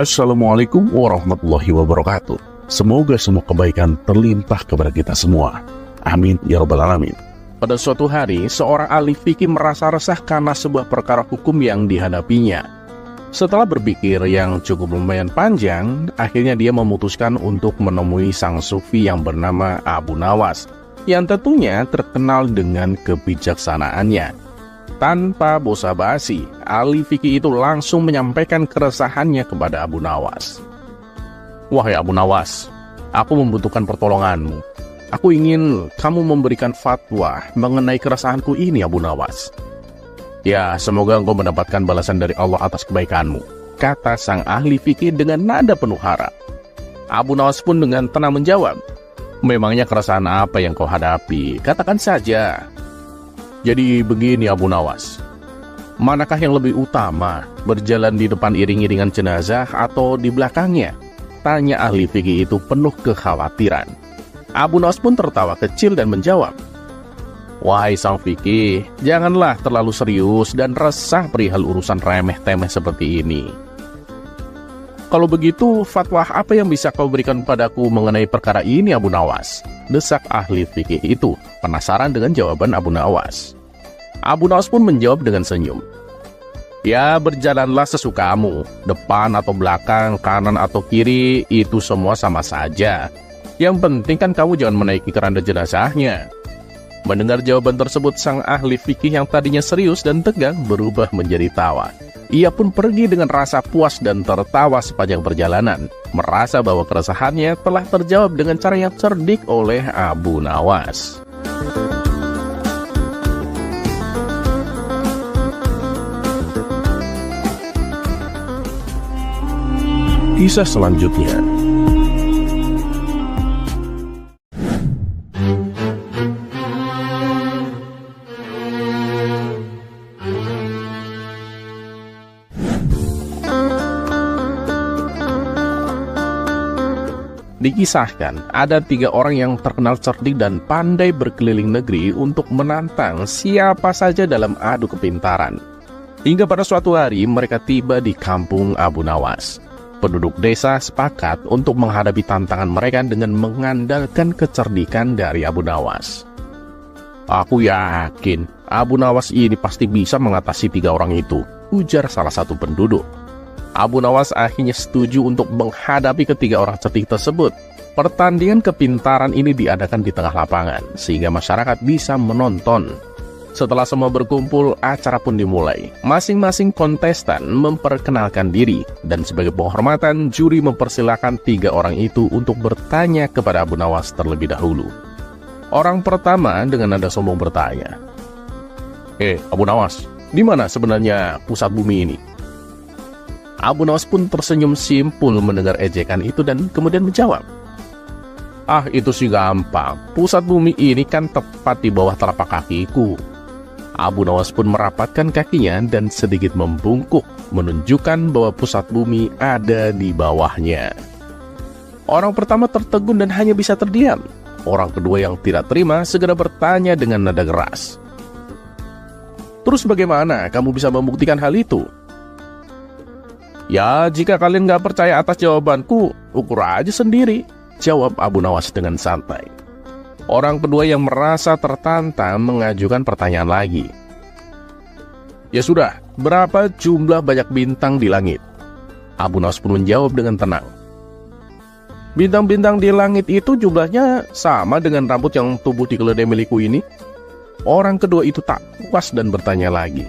Assalamualaikum warahmatullahi wabarakatuh. Semoga semua kebaikan terlimpah kepada kita semua. Amin ya rabbal alamin. Pada suatu hari, seorang ahli fikih merasa resah karena sebuah perkara hukum yang dihadapinya. Setelah berpikir yang cukup lumayan panjang, akhirnya dia memutuskan untuk menemui sang sufi yang bernama Abu Nawas, yang tentunya terkenal dengan kebijaksanaannya. Tanpa basa-basi, ahli fikih itu langsung menyampaikan keresahannya kepada Abu Nawas. "Wahai Abu Nawas, aku membutuhkan pertolonganmu. Aku ingin kamu memberikan fatwa mengenai keresahanku ini, Abu Nawas." "Ya, semoga engkau mendapatkan balasan dari Allah atas kebaikanmu," kata sang ahli fikih dengan nada penuh harap. Abu Nawas pun dengan tenang menjawab, "Memangnya keresahan apa yang kau hadapi? Katakan saja." "Jadi begini Abu Nawas, manakah yang lebih utama, berjalan di depan iring-iringan jenazah atau di belakangnya?" tanya ahli fikih itu penuh kekhawatiran. Abu Nawas pun tertawa kecil dan menjawab, "Wahai sang fikih, janganlah terlalu serius dan resah perihal urusan remeh-temeh seperti ini. Kalau begitu, fatwa apa yang bisa kau berikan padaku mengenai perkara ini, Abu Nawas?" desak ahli fikih itu, penasaran dengan jawaban Abu Nawas. Abu Nawas pun menjawab dengan senyum, "Ya, berjalanlah sesukamu, depan atau belakang, kanan atau kiri, itu semua sama saja. Yang penting kan kamu jangan menaiki keranda jenazahnya." Mendengar jawaban tersebut, sang ahli fikih yang tadinya serius dan tegang berubah menjadi tawa. Ia pun pergi dengan rasa puas dan tertawa sepanjang perjalanan, merasa bahwa keresahannya telah terjawab dengan cara yang cerdik oleh Abu Nawas. Kisah selanjutnya. Dikisahkan, ada 3 orang yang terkenal cerdik dan pandai berkeliling negeri untuk menantang siapa saja dalam adu kepintaran. Hingga pada suatu hari mereka tiba di kampung Abu Nawas. Penduduk desa sepakat untuk menghadapi tantangan mereka dengan mengandalkan kecerdikan dari Abu Nawas. "Aku yakin Abu Nawas ini pasti bisa mengatasi 3 orang itu," ujar salah satu penduduk. Abu Nawas akhirnya setuju untuk menghadapi ketiga orang cerdik tersebut. Pertandingan kepintaran ini diadakan di tengah lapangan, sehingga masyarakat bisa menonton. Setelah semua berkumpul, acara pun dimulai. Masing-masing kontestan memperkenalkan diri, dan sebagai penghormatan, juri mempersilahkan 3 orang itu untuk bertanya kepada Abu Nawas terlebih dahulu. Orang pertama dengan nada sombong bertanya, Abu Nawas, di mana sebenarnya pusat bumi ini?" Abu Nawas pun tersenyum simpul mendengar ejekan itu dan kemudian menjawab, "Ah, itu sih gampang. Pusat bumi ini kan tepat di bawah telapak kakiku." Abu Nawas pun merapatkan kakinya dan sedikit membungkuk, menunjukkan bahwa pusat bumi ada di bawahnya. Orang pertama tertegun dan hanya bisa terdiam. Orang kedua yang tidak terima segera bertanya dengan nada keras, "Terus bagaimana kamu bisa membuktikan hal itu?" "Ya, jika kalian nggak percaya atas jawabanku, ukur aja sendiri," jawab Abu Nawas dengan santai. Orang kedua yang merasa tertantang mengajukan pertanyaan lagi. "Ya sudah, berapa jumlah banyak bintang di langit?" Abu Nawas pun menjawab dengan tenang, "Bintang-bintang di langit itu jumlahnya sama dengan rambut yang tumbuh di keledai milikku ini." Orang kedua itu tak puas dan bertanya lagi,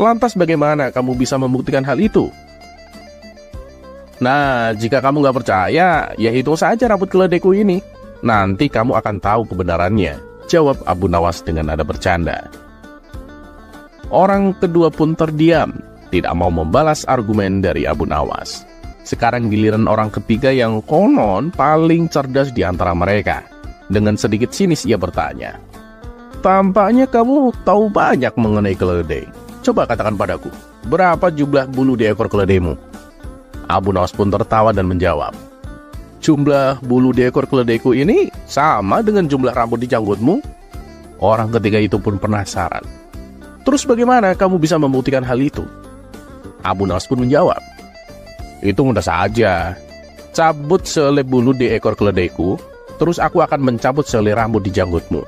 "Lantas bagaimana kamu bisa membuktikan hal itu?" "Nah, jika kamu nggak percaya, ya hitung saja rambut keledaiku ini. Nanti kamu akan tahu kebenarannya," jawab Abu Nawas dengan nada bercanda. Orang kedua pun terdiam, tidak mau membalas argumen dari Abu Nawas. Sekarang giliran orang ketiga yang konon paling cerdas di antara mereka. Dengan sedikit sinis ia bertanya, "Tampaknya kamu tahu banyak mengenai keledai. Coba katakan padaku, berapa jumlah bulu di ekor keledaimu?" Abu Nawas pun tertawa dan menjawab, "Jumlah bulu di ekor keledaiku ini sama dengan jumlah rambut di janggutmu." Orang ketiga itu pun penasaran, "Terus bagaimana kamu bisa membuktikan hal itu?" Abu Nawas pun menjawab, Itu mudah saja. Cabut sehelai bulu di ekor keledaiku, terus aku akan mencabut sehelai rambut di janggutmu.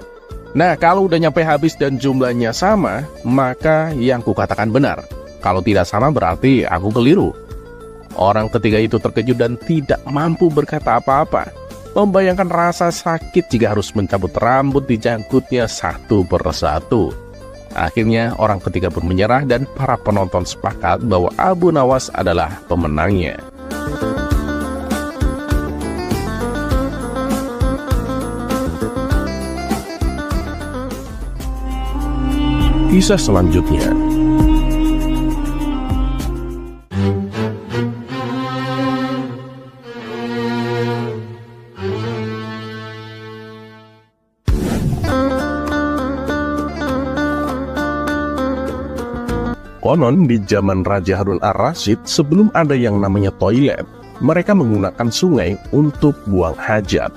Nah, kalau udah nyampe habis dan jumlahnya sama, maka yang kukatakan benar. Kalau tidak sama berarti aku keliru. Orang ketiga itu terkejut dan tidak mampu berkata apa-apa. Membayangkan rasa sakit jika harus mencabut rambut di janggutnya satu persatu. Akhirnya orang ketiga pun menyerah dan para penonton sepakat bahwa Abu Nawas adalah pemenangnya. Kisah selanjutnya. Konon di zaman Raja Harun ar-Rasyid, sebelum ada yang namanya toilet, mereka menggunakan sungai untuk buang hajat.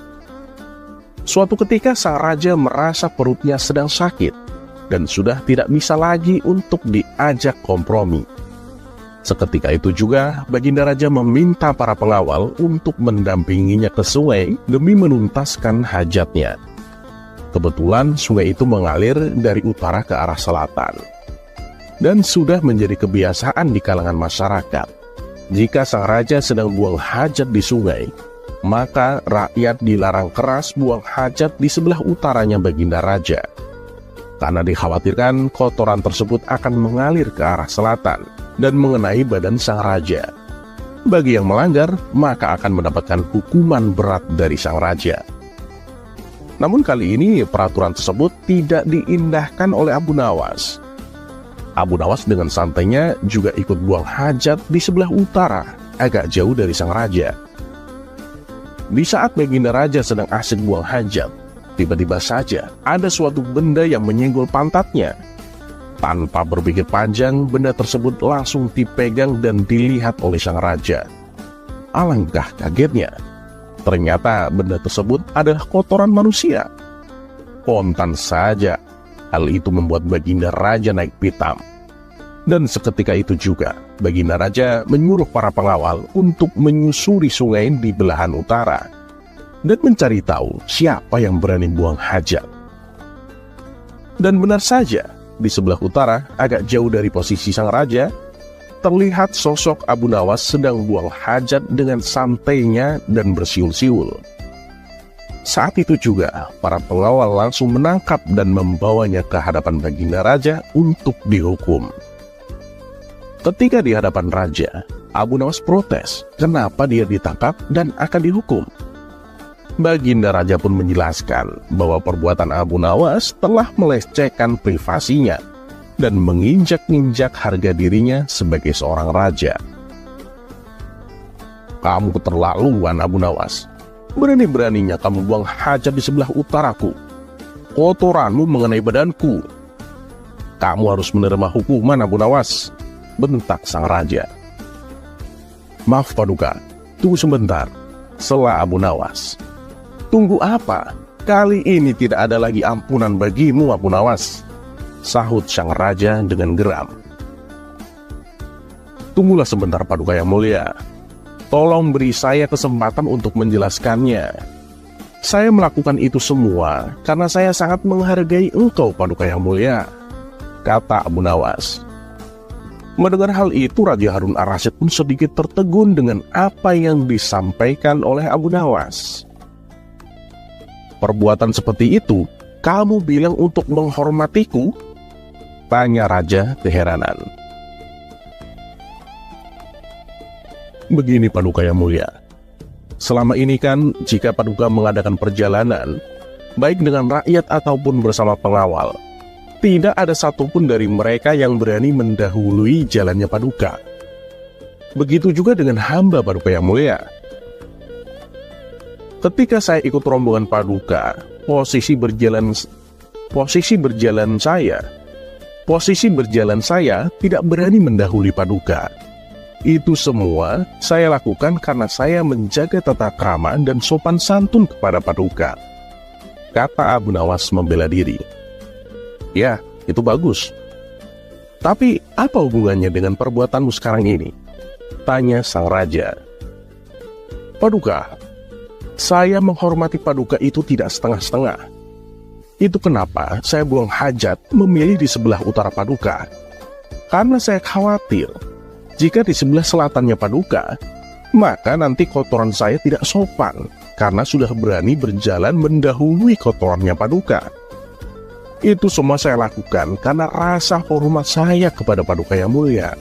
Suatu ketika sang raja merasa perutnya sedang sakit dan sudah tidak bisa lagi untuk diajak kompromi. Seketika itu juga, Baginda Raja meminta para pengawal untuk mendampinginya ke sungai demi menuntaskan hajatnya. Kebetulan sungai itu mengalir dari utara ke arah selatan. Dan sudah menjadi kebiasaan di kalangan masyarakat. Jika sang raja sedang buang hajat di sungai, maka rakyat dilarang keras buang hajat di sebelah utaranya Baginda Raja. Karena dikhawatirkan kotoran tersebut akan mengalir ke arah selatan dan mengenai badan sang raja. Bagi yang melanggar, maka akan mendapatkan hukuman berat dari sang raja. Namun kali ini peraturan tersebut tidak diindahkan oleh Abu Nawas. Abu Nawas dengan santainya juga ikut buang hajat di sebelah utara, agak jauh dari sang raja. Di saat Baginda Raja sedang asik buang hajat, tiba-tiba saja ada suatu benda yang menyenggol pantatnya. Tanpa berpikir panjang, benda tersebut langsung dipegang dan dilihat oleh sang raja. Alangkah kagetnya, ternyata benda tersebut adalah kotoran manusia. Spontan saja, hal itu membuat Baginda Raja naik pitam. Dan seketika itu juga, Baginda Raja menyuruh para pengawal untuk menyusuri sungai di belahan utara dan mencari tahu siapa yang berani buang hajat. Dan benar saja, di sebelah utara, agak jauh dari posisi sang raja, terlihat sosok Abu Nawas sedang buang hajat dengan santainya dan bersiul-siul. Saat itu juga, para pengawal langsung menangkap dan membawanya ke hadapan Baginda Raja untuk dihukum. Ketika di hadapan raja, Abu Nawas protes kenapa dia ditangkap dan akan dihukum. Baginda Raja pun menjelaskan bahwa perbuatan Abu Nawas telah melecehkan privasinya dan menginjak-injak harga dirinya sebagai seorang raja. Kamu keterlaluan, Abu Nawas. Berani-beraninya kamu buang hajat di sebelah utaraku. Kotoranmu mengenai badanku. Kamu harus menerima hukuman, Abu Nawas, bentak sang raja. Maaf Paduka, tunggu sebentar, sela Abu Nawas. Tunggu apa? Kali ini tidak ada lagi ampunan bagimu, Abu Nawas, sahut sang raja dengan geram. Tunggulah sebentar Paduka yang mulia. Tolong beri saya kesempatan untuk menjelaskannya. Saya melakukan itu semua karena saya sangat menghargai engkau, Paduka yang mulia, kata Abu Nawas. Mendengar hal itu, Raja Harun ar-Rasyid pun sedikit tertegun dengan apa yang disampaikan oleh Abu Nawas. Perbuatan seperti itu, kamu bilang untuk menghormatiku? Tanya raja keheranan. Begini Paduka yang mulia, selama ini kan jika Paduka mengadakan perjalanan, baik dengan rakyat ataupun bersama pengawal, tidak ada satupun dari mereka yang berani mendahului jalannya Paduka. Begitu juga dengan hamba Paduka yang mulia. Ketika saya ikut rombongan Paduka, posisi berjalan saya tidak berani mendahului Paduka. Itu semua saya lakukan karena saya menjaga tata krama dan sopan santun kepada Paduka, kata Abu Nawas membela diri. Ya, itu bagus. Tapi apa hubungannya dengan perbuatanmu sekarang ini? Tanya sang raja. Paduka, saya menghormati Paduka itu tidak setengah-setengah. Itu kenapa saya buang hajat memilih di sebelah utara Paduka. Karena saya khawatir, jika di sebelah selatannya Paduka, maka nanti kotoran saya tidak sopan, karena sudah berani berjalan mendahului kotorannya Paduka. Itu semua saya lakukan karena rasa hormat saya kepada Paduka yang mulia.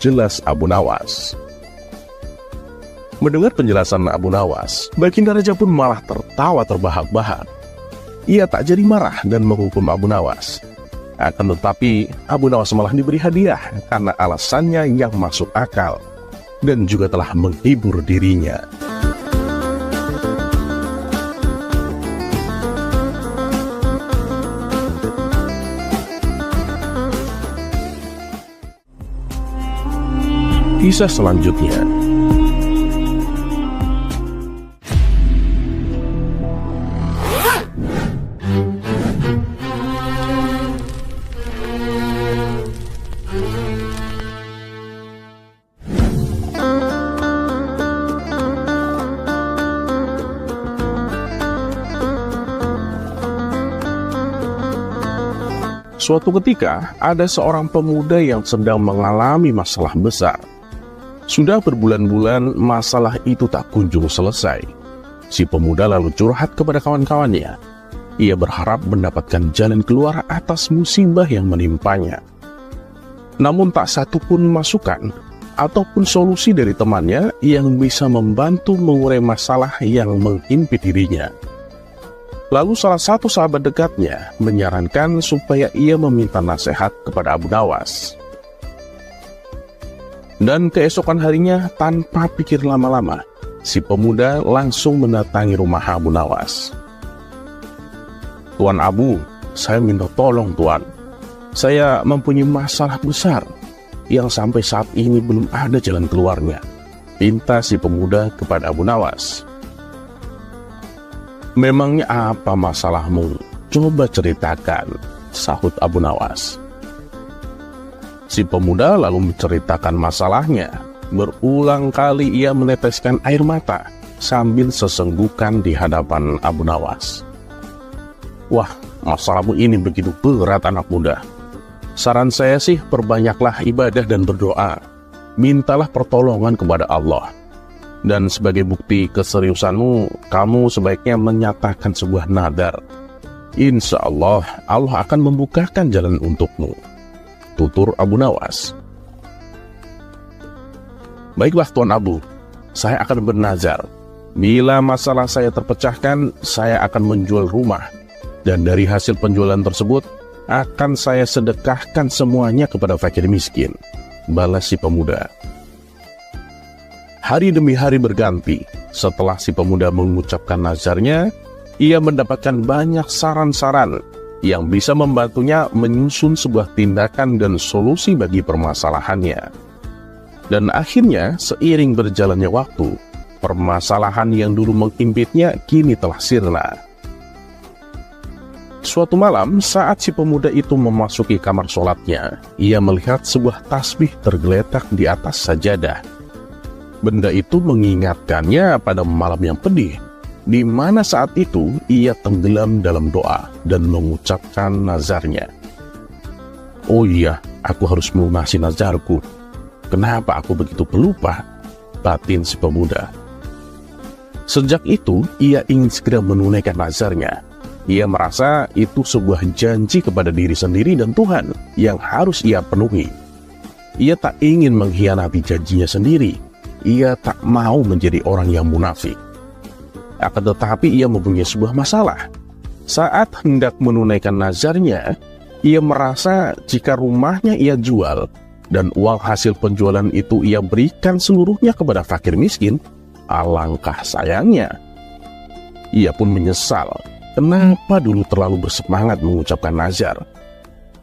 Jelas Abu Nawas. Mendengar penjelasan Abu Nawas, Baginda Raja pun malah tertawa terbahak-bahak. Ia tak jadi marah dan menghukum Abu Nawas. Akan tetapi, Abu Nawas malah diberi hadiah karena alasannya yang masuk akal dan juga telah menghibur dirinya. Kisah selanjutnya. Suatu ketika, ada seorang pemuda yang sedang mengalami masalah besar. Sudah berbulan-bulan masalah itu tak kunjung selesai. Si pemuda lalu curhat kepada kawan-kawannya. Ia berharap mendapatkan jalan keluar atas musibah yang menimpanya. Namun tak satu pun masukan ataupun solusi dari temannya yang bisa membantu mengurai masalah yang menghimpit dirinya. Lalu salah satu sahabat dekatnya menyarankan supaya ia meminta nasihat kepada Abu Nawas. Dan keesokan harinya, tanpa pikir lama-lama, si pemuda langsung mendatangi rumah Abu Nawas. Tuan Abu, saya minta tolong Tuan. Saya mempunyai masalah besar yang sampai saat ini belum ada jalan keluarnya. Pinta si pemuda kepada Abu Nawas. Memangnya apa masalahmu? Coba ceritakan, sahut Abu Nawas. Si pemuda lalu menceritakan masalahnya. Berulang kali ia meneteskan air mata sambil sesenggukan di hadapan Abu Nawas. Wah, masalahmu ini begitu berat anak muda. Saran saya sih perbanyaklah ibadah dan berdoa. Mintalah pertolongan kepada Allah. Dan sebagai bukti keseriusanmu, kamu sebaiknya menyatakan sebuah nadar. Insya Allah, Allah akan membukakan jalan untukmu, tutur Abu Nawas. Baiklah Tuan Abu, saya akan bernazar. Bila masalah saya terpecahkan, saya akan menjual rumah. Dan dari hasil penjualan tersebut, akan saya sedekahkan semuanya kepada fakir miskin, balas si pemuda. Hari demi hari berganti, setelah si pemuda mengucapkan nazarnya, ia mendapatkan banyak saran-saran yang bisa membantunya menyusun sebuah tindakan dan solusi bagi permasalahannya. Dan akhirnya, seiring berjalannya waktu, permasalahan yang dulu menghimpitnya kini telah sirna. Suatu malam, saat si pemuda itu memasuki kamar sholatnya, ia melihat sebuah tasbih tergeletak di atas sajadah. Benda itu mengingatkannya pada malam yang pedih, di mana saat itu ia tenggelam dalam doa dan mengucapkan nazarnya. Oh iya, aku harus melunasi nazarku. Kenapa aku begitu pelupa? Batin si pemuda. Sejak itu, ia ingin segera menunaikan nazarnya. Ia merasa itu sebuah janji kepada diri sendiri dan Tuhan yang harus ia penuhi. Ia tak ingin mengkhianati janjinya sendiri. Ia tak mau menjadi orang yang munafik. Akan tetapi ia mempunyai sebuah masalah. Saat hendak menunaikan nazarnya, ia merasa jika rumahnya ia jual dan uang hasil penjualan itu ia berikan seluruhnya kepada fakir miskin, alangkah sayangnya. Ia pun menyesal kenapa dulu terlalu bersemangat mengucapkan nazar.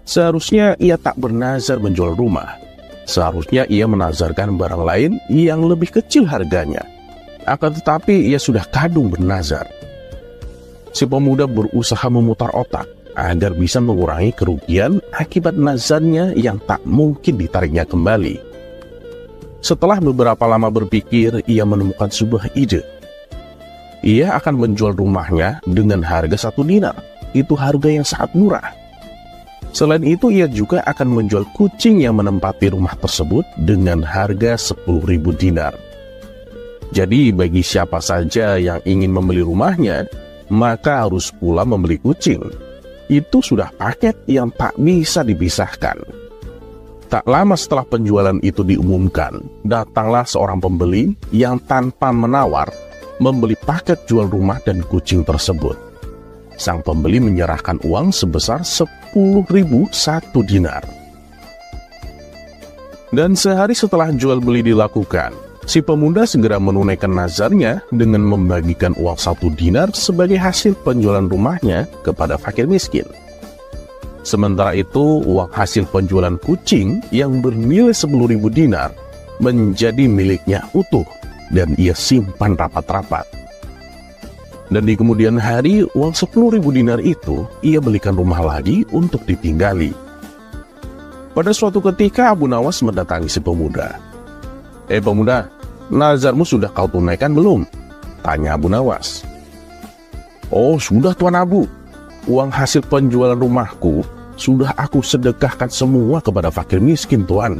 Seharusnya ia tak bernazar menjual rumah. Seharusnya ia menazarkan barang lain yang lebih kecil harganya. Akan tetapi ia sudah kadung bernazar. Si pemuda berusaha memutar otak agar bisa mengurangi kerugian akibat nazarnya yang tak mungkin ditariknya kembali. Setelah beberapa lama berpikir, ia menemukan sebuah ide. Ia akan menjual rumahnya dengan harga 1 dinar. Itu harga yang sangat murah. Selain itu, ia juga akan menjual kucing yang menempati rumah tersebut dengan harga 10.000 dinar. Jadi bagi siapa saja yang ingin membeli rumahnya, maka harus pula membeli kucing. Itu sudah paket yang tak bisa dipisahkan. Tak lama setelah penjualan itu diumumkan, datanglah seorang pembeli yang tanpa menawar membeli paket jual rumah dan kucing tersebut. Sang pembeli menyerahkan uang sebesar 10.000 1 dinar. Dan sehari setelah jual beli dilakukan, si pemuda segera menunaikan nazarnya dengan membagikan uang 1 dinar sebagai hasil penjualan rumahnya kepada fakir miskin. Sementara itu, uang hasil penjualan kucing yang bernilai 10.000 dinar menjadi miliknya utuh dan ia simpan rapat-rapat. Dan di kemudian hari, uang 10.000 dinar itu ia belikan rumah lagi untuk ditinggali. Pada suatu ketika, Abu Nawas mendatangi si pemuda. Pemuda, nazarmu sudah kau tunaikan belum? Tanya Abu Nawas. Oh, sudah Tuan Abu. Uang hasil penjualan rumahku sudah aku sedekahkan semua kepada fakir miskin, Tuan,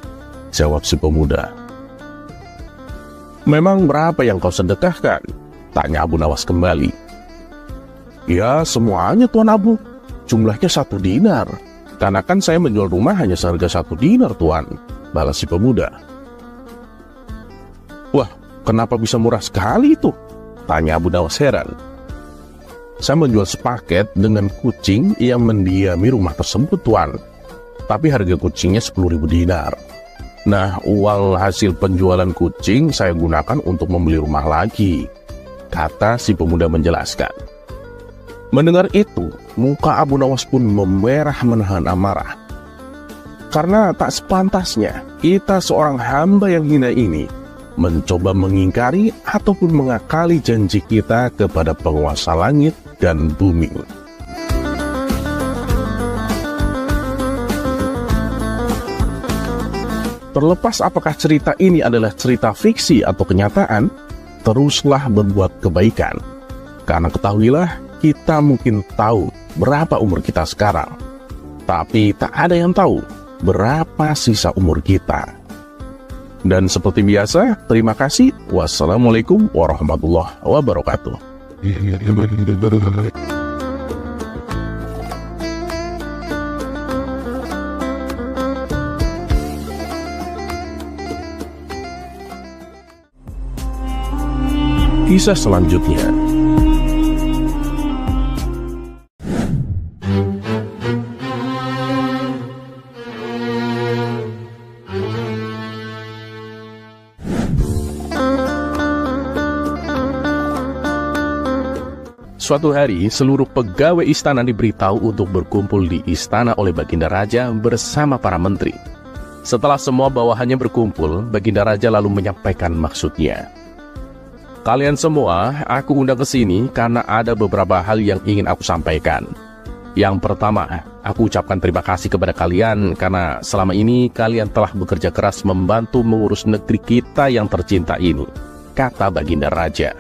jawab si pemuda. Memang berapa yang kau sedekahkan? Tanya Abu Nawas kembali. Ya, semuanya Tuan Abu. Jumlahnya 1 dinar. Karena kan saya menjual rumah hanya seharga 1 dinar, Tuan, balas si pemuda. Wah, kenapa bisa murah sekali itu? Tanya Abu Nawas heran. Saya menjual sepaket dengan kucing yang mendiami rumah tersebut, Tuan. Tapi harga kucingnya 10.000 dinar. Nah, uang hasil penjualan kucing saya gunakan untuk membeli rumah lagi, kata si pemuda menjelaskan. Mendengar itu, muka Abu Nawas pun memerah menahan amarah. Karena tak sepantasnya kita seorang hamba yang hina ini mencoba mengingkari ataupun mengakali janji kita kepada penguasa langit dan bumi. Terlepas apakah cerita ini adalah cerita fiksi atau kenyataan, teruslah berbuat kebaikan. Karena ketahuilah, kita mungkin tahu berapa umur kita sekarang, tapi tak ada yang tahu berapa sisa umur kita. Dan seperti biasa, terima kasih. Wassalamualaikum warahmatullahi wabarakatuh. Kisah selanjutnya. Suatu hari, seluruh pegawai istana diberitahu untuk berkumpul di istana oleh Baginda Raja bersama para menteri. Setelah semua bawahannya berkumpul, Baginda Raja lalu menyampaikan maksudnya. Kalian semua, aku undang ke sini karena ada beberapa hal yang ingin aku sampaikan. Yang pertama, aku ucapkan terima kasih kepada kalian karena selama ini kalian telah bekerja keras membantu mengurus negeri kita yang tercinta ini, kata Baginda Raja.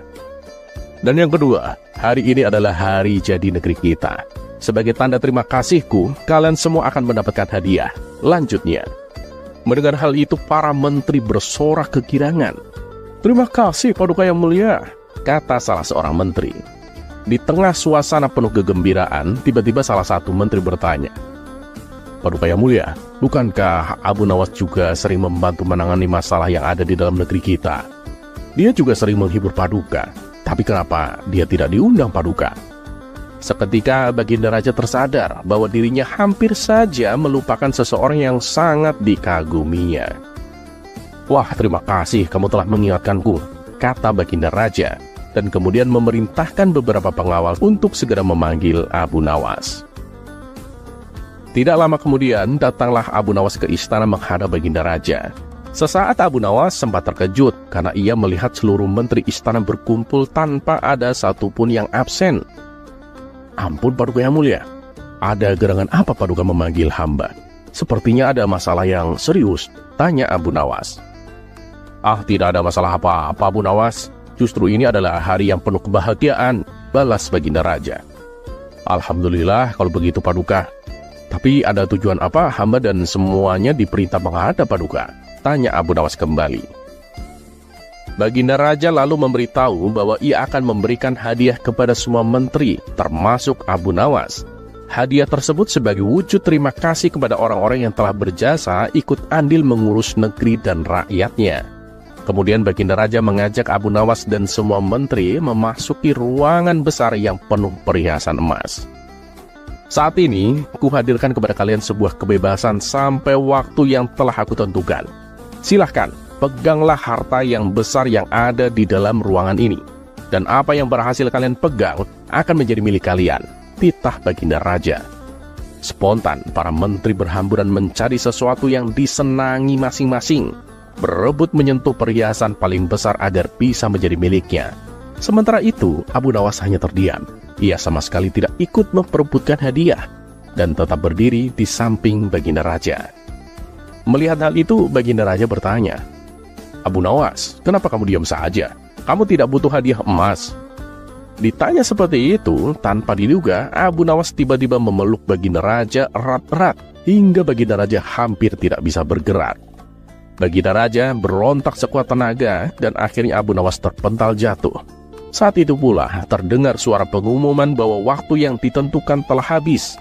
Dan yang kedua, hari ini adalah hari jadi negeri kita. Sebagai tanda terima kasihku, kalian semua akan mendapatkan hadiah. Lanjutnya, mendengar hal itu para menteri bersorak kegirangan. Terima kasih Paduka yang mulia, kata salah seorang menteri. Di tengah suasana penuh kegembiraan, tiba-tiba salah satu menteri bertanya, Paduka yang mulia, bukankah Abu Nawas juga sering membantu menangani masalah yang ada di dalam negeri kita? Dia juga sering menghibur Paduka. Tapi kenapa dia tidak diundang Paduka? Seketika Baginda Raja tersadar bahwa dirinya hampir saja melupakan seseorang yang sangat dikaguminya. Wah, terima kasih kamu telah mengingatkanku, kata Baginda Raja, dan kemudian memerintahkan beberapa pengawal untuk segera memanggil Abu Nawas. Tidak lama kemudian datanglah Abu Nawas ke istana menghadap Baginda Raja. Sesaat Abu Nawas sempat terkejut karena ia melihat seluruh menteri istana berkumpul tanpa ada satupun yang absen. Ampun Paduka yang mulia, ada gerangan apa Paduka memanggil hamba? Sepertinya ada masalah yang serius, tanya Abu Nawas. "Ah, tidak ada masalah apa-apa, Abu Nawas. Justru ini adalah hari yang penuh kebahagiaan," balas Baginda Raja. "Alhamdulillah kalau begitu Paduka. Tapi ada tujuan apa hamba dan semuanya diperintah menghadap Paduka?" tanya Abu Nawas kembali. Baginda Raja lalu memberitahu bahwa ia akan memberikan hadiah kepada semua menteri, termasuk Abu Nawas. Hadiah tersebut sebagai wujud terima kasih kepada orang-orang yang telah berjasa ikut andil mengurus negeri dan rakyatnya. Kemudian Baginda Raja mengajak Abu Nawas dan semua menteri memasuki ruangan besar yang penuh perhiasan emas. "Saat ini, kuhadirkan kepada kalian sebuah kebebasan sampai waktu yang telah aku tentukan. Silahkan, peganglah harta yang besar yang ada di dalam ruangan ini. Dan apa yang berhasil kalian pegang akan menjadi milik kalian," titah Baginda Raja. Spontan, para menteri berhamburan mencari sesuatu yang disenangi masing-masing, berebut menyentuh perhiasan paling besar agar bisa menjadi miliknya. Sementara itu, Abu Nawas hanya terdiam. Ia sama sekali tidak ikut memperebutkan hadiah dan tetap berdiri di samping Baginda Raja. Melihat hal itu, Baginda Raja bertanya, "Abu Nawas, kenapa kamu diam saja? Kamu tidak butuh hadiah emas?" Ditanya seperti itu, tanpa diduga, Abu Nawas tiba-tiba memeluk Baginda Raja erat-erat hingga Baginda Raja hampir tidak bisa bergerak. Baginda Raja berontak sekuat tenaga dan akhirnya Abu Nawas terpental jatuh. Saat itu pula terdengar suara pengumuman bahwa waktu yang ditentukan telah habis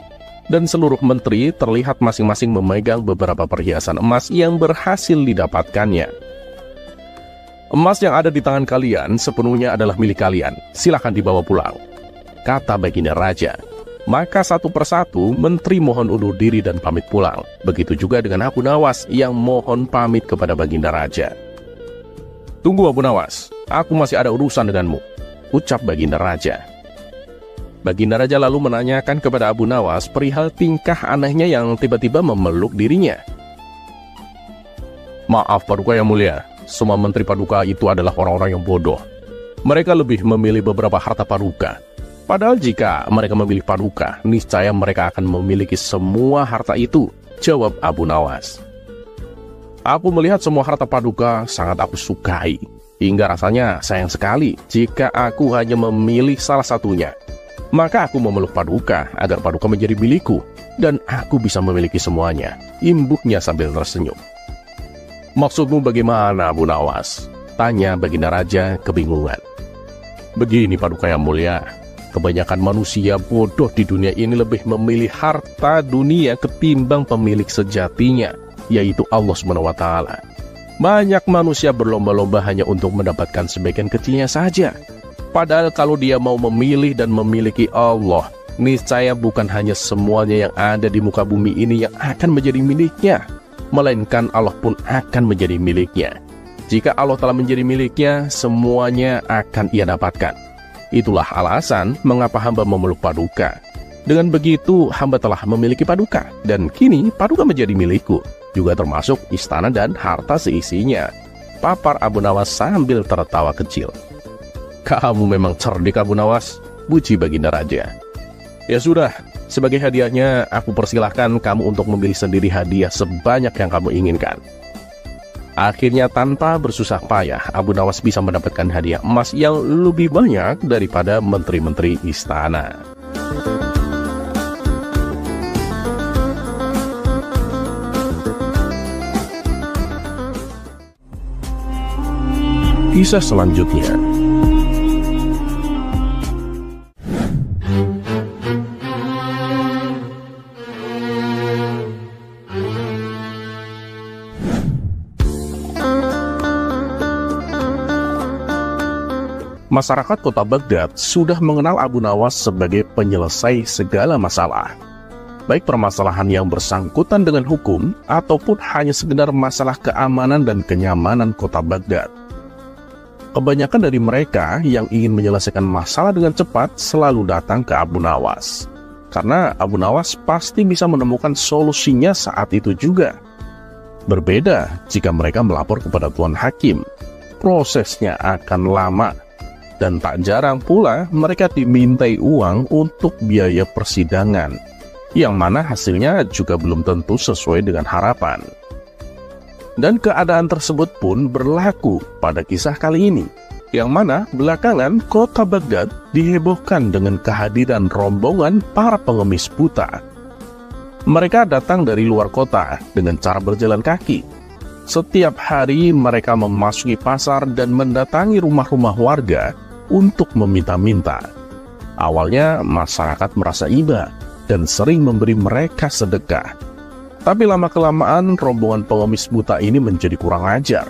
dan seluruh menteri terlihat masing-masing memegang beberapa perhiasan emas yang berhasil didapatkannya. "Emas yang ada di tangan kalian sepenuhnya adalah milik kalian. Silakan dibawa pulang," kata Baginda Raja. Maka satu persatu menteri mohon undur diri dan pamit pulang. Begitu juga dengan Abu Nawas yang mohon pamit kepada Baginda Raja. "Tunggu Abu Nawas, aku masih ada urusan denganmu," ucap Baginda Raja. Baginda Raja lalu menanyakan kepada Abu Nawas perihal tingkah anehnya yang tiba-tiba memeluk dirinya. "Maaf Paduka yang mulia, semua menteri Paduka itu adalah orang-orang yang bodoh. Mereka lebih memilih beberapa harta Paduka. Padahal jika mereka memilih Paduka, niscaya mereka akan memiliki semua harta itu," jawab Abu Nawas. "Aku melihat semua harta Paduka sangat aku sukai, hingga rasanya sayang sekali jika aku hanya memilih salah satunya. Maka aku memeluk Paduka agar Paduka menjadi milikku, dan aku bisa memiliki semuanya," imbuknya sambil tersenyum. "Maksudmu bagaimana Abu Nawas?" tanya Baginda Raja kebingungan. "Begini Paduka yang mulia, kebanyakan manusia bodoh di dunia ini lebih memilih harta dunia ketimbang pemilik sejatinya, yaitu Allah SWT. Banyak manusia berlomba-lomba hanya untuk mendapatkan sebagian kecilnya saja. Padahal kalau dia mau memilih dan memiliki Allah, niscaya bukan hanya semuanya yang ada di muka bumi ini yang akan menjadi miliknya, melainkan Allah pun akan menjadi miliknya. Jika Allah telah menjadi miliknya, semuanya akan ia dapatkan. Itulah alasan mengapa hamba memeluk Paduka. Dengan begitu, hamba telah memiliki Paduka, dan kini Paduka menjadi milikku, juga termasuk istana dan harta seisinya," papar Abu Nawas sambil tertawa kecil. "Kamu memang cerdik Abu Nawas," puji Baginda Raja. "Ya sudah, sebagai hadiahnya aku persilahkan kamu untuk memilih sendiri hadiah sebanyak yang kamu inginkan." Akhirnya tanpa bersusah payah, Abu Nawas bisa mendapatkan hadiah emas yang lebih banyak daripada menteri-menteri istana. Kisah selanjutnya. Masyarakat kota Baghdad sudah mengenal Abu Nawas sebagai penyelesai segala masalah, baik permasalahan yang bersangkutan dengan hukum ataupun hanya sekedar masalah keamanan dan kenyamanan kota Baghdad. Kebanyakan dari mereka yang ingin menyelesaikan masalah dengan cepat selalu datang ke Abu Nawas, karena Abu Nawas pasti bisa menemukan solusinya saat itu juga. Berbeda jika mereka melapor kepada Tuan Hakim, prosesnya akan lama. Dan tak jarang pula mereka dimintai uang untuk biaya persidangan, yang mana hasilnya juga belum tentu sesuai dengan harapan. Dan keadaan tersebut pun berlaku pada kisah kali ini, yang mana belakangan kota Baghdad dihebohkan dengan kehadiran rombongan para pengemis buta. Mereka datang dari luar kota dengan cara berjalan kaki. Setiap hari mereka memasuki pasar dan mendatangi rumah-rumah warga untuk meminta-minta. Awalnya masyarakat merasa iba dan sering memberi mereka sedekah. Tapi lama-kelamaan rombongan pengemis buta ini menjadi kurang ajar.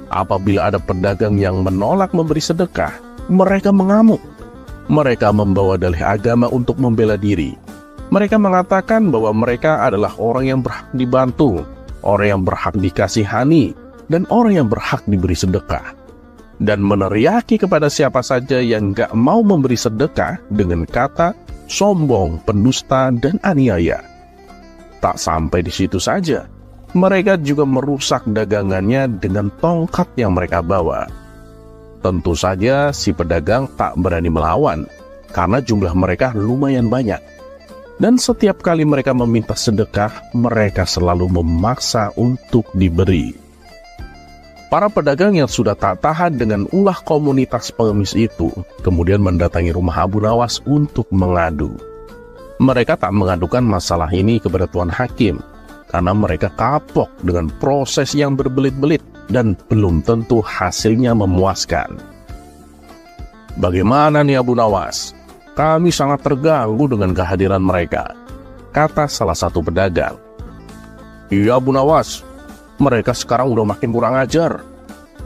Apabila ada pedagang yang menolak memberi sedekah, mereka mengamuk. Mereka membawa dalih agama untuk membela diri. Mereka mengatakan bahwa mereka adalah orang yang berhak dibantu, orang yang berhak dikasihani, dan orang yang berhak diberi sedekah. Dan meneriaki kepada siapa saja yang gak mau memberi sedekah dengan kata sombong, pendusta, dan aniaya. Tak sampai di situ saja, mereka juga merusak dagangannya dengan tongkat yang mereka bawa. Tentu saja si pedagang tak berani melawan, karena jumlah mereka lumayan banyak. Dan setiap kali mereka meminta sedekah, mereka selalu memaksa untuk diberi. Para pedagang yang sudah tak tahan dengan ulah komunitas pengemis itu, kemudian mendatangi rumah Abu Nawas untuk mengadu. Mereka tak mengadukan masalah ini kepada Tuan Hakim, karena mereka kapok dengan proses yang berbelit-belit dan belum tentu hasilnya memuaskan. "Bagaimana nih Abu Nawas? Kami sangat terganggu dengan kehadiran mereka," kata salah satu pedagang. "Iya Abu Nawas, mereka sekarang udah makin kurang ajar.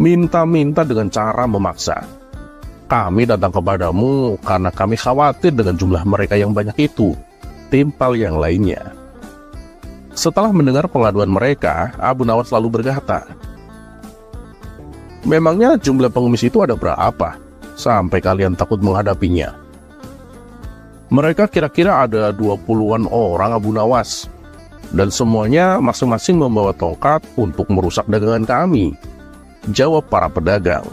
Minta-minta dengan cara memaksa. Kami datang kepadamu karena kami khawatir dengan jumlah mereka yang banyak itu," timpal yang lainnya. Setelah mendengar pengaduan mereka, Abu Nawas lalu berkata, "Memangnya jumlah pengemis itu ada berapa sampai kalian takut menghadapinya?" "Mereka kira-kira ada 20-an orang Abu Nawas, dan semuanya masing-masing membawa tongkat untuk merusak dagangan kami," jawab para pedagang.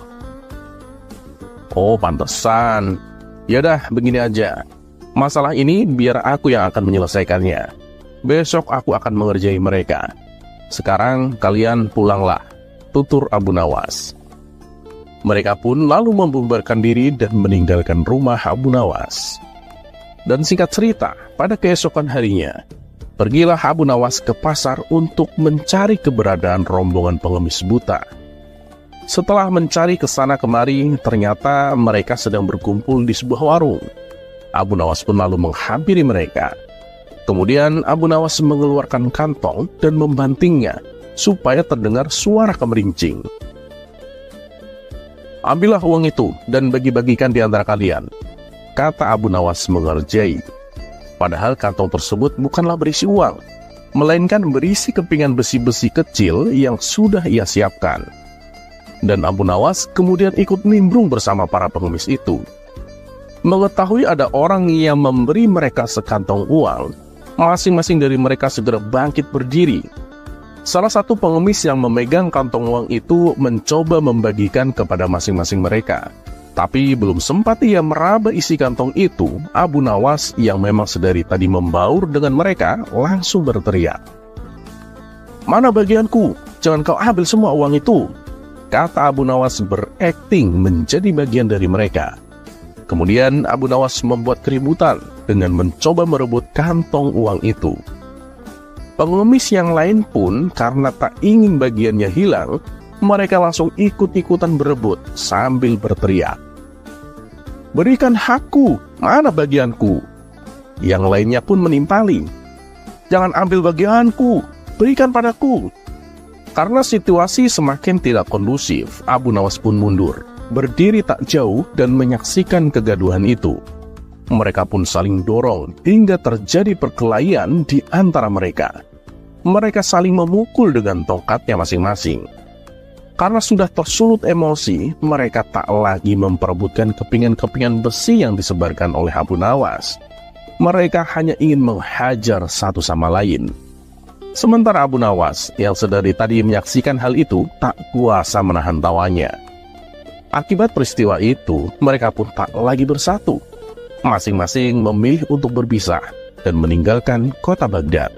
"Oh pantesan. Yaudah begini aja. Masalah ini biar aku yang akan menyelesaikannya. Besok aku akan mengerjai mereka. Sekarang kalian pulanglah," tutur Abu Nawas. Mereka pun lalu membubarkan diri dan meninggalkan rumah Abu Nawas. Dan singkat cerita, pada keesokan harinya, pergilah Abu Nawas ke pasar untuk mencari keberadaan rombongan pengemis buta. Setelah mencari ke sana kemari, ternyata mereka sedang berkumpul di sebuah warung. Abu Nawas pun lalu menghampiri mereka. Kemudian Abu Nawas mengeluarkan kantong dan membantingnya supaya terdengar suara kemerincing. "Ambillah uang itu dan bagi-bagikan di antara kalian," kata Abu Nawas mengerjai. Padahal kantong tersebut bukanlah berisi uang, melainkan berisi kepingan besi-besi kecil yang sudah ia siapkan. Dan Abu Nawas kemudian ikut nimbrung bersama para pengemis itu. Mengetahui ada orang yang memberi mereka sekantong uang, masing-masing dari mereka segera bangkit berdiri. Salah satu pengemis yang memegang kantong uang itu mencoba membagikan kepada masing-masing mereka. Tapi belum sempat ia meraba isi kantong itu, Abu Nawas yang memang sedari tadi membaur dengan mereka langsung berteriak, "Mana bagianku? Jangan kau ambil semua uang itu," kata Abu Nawas berakting menjadi bagian dari mereka. Kemudian Abu Nawas membuat keributan dengan mencoba merebut kantong uang itu. Pengemis yang lain pun karena tak ingin bagiannya hilang, mereka langsung ikut-ikutan berebut sambil berteriak, "Berikan hakku, mana bagianku?" Yang lainnya pun menimpali, "Jangan ambil bagianku, berikan padaku." Karena situasi semakin tidak kondusif, Abu Nawas pun mundur, berdiri tak jauh dan menyaksikan kegaduhan itu. Mereka pun saling dorong hingga terjadi perkelahian di antara mereka. Mereka saling memukul dengan tongkatnya masing-masing. Karena sudah tersulut emosi, mereka tak lagi memperebutkan kepingan-kepingan besi yang disebarkan oleh Abu Nawas. Mereka hanya ingin menghajar satu sama lain. Sementara Abu Nawas yang sedari tadi menyaksikan hal itu tak kuasa menahan tawanya. Akibat peristiwa itu, mereka pun tak lagi bersatu. Masing-masing memilih untuk berpisah dan meninggalkan kota Baghdad.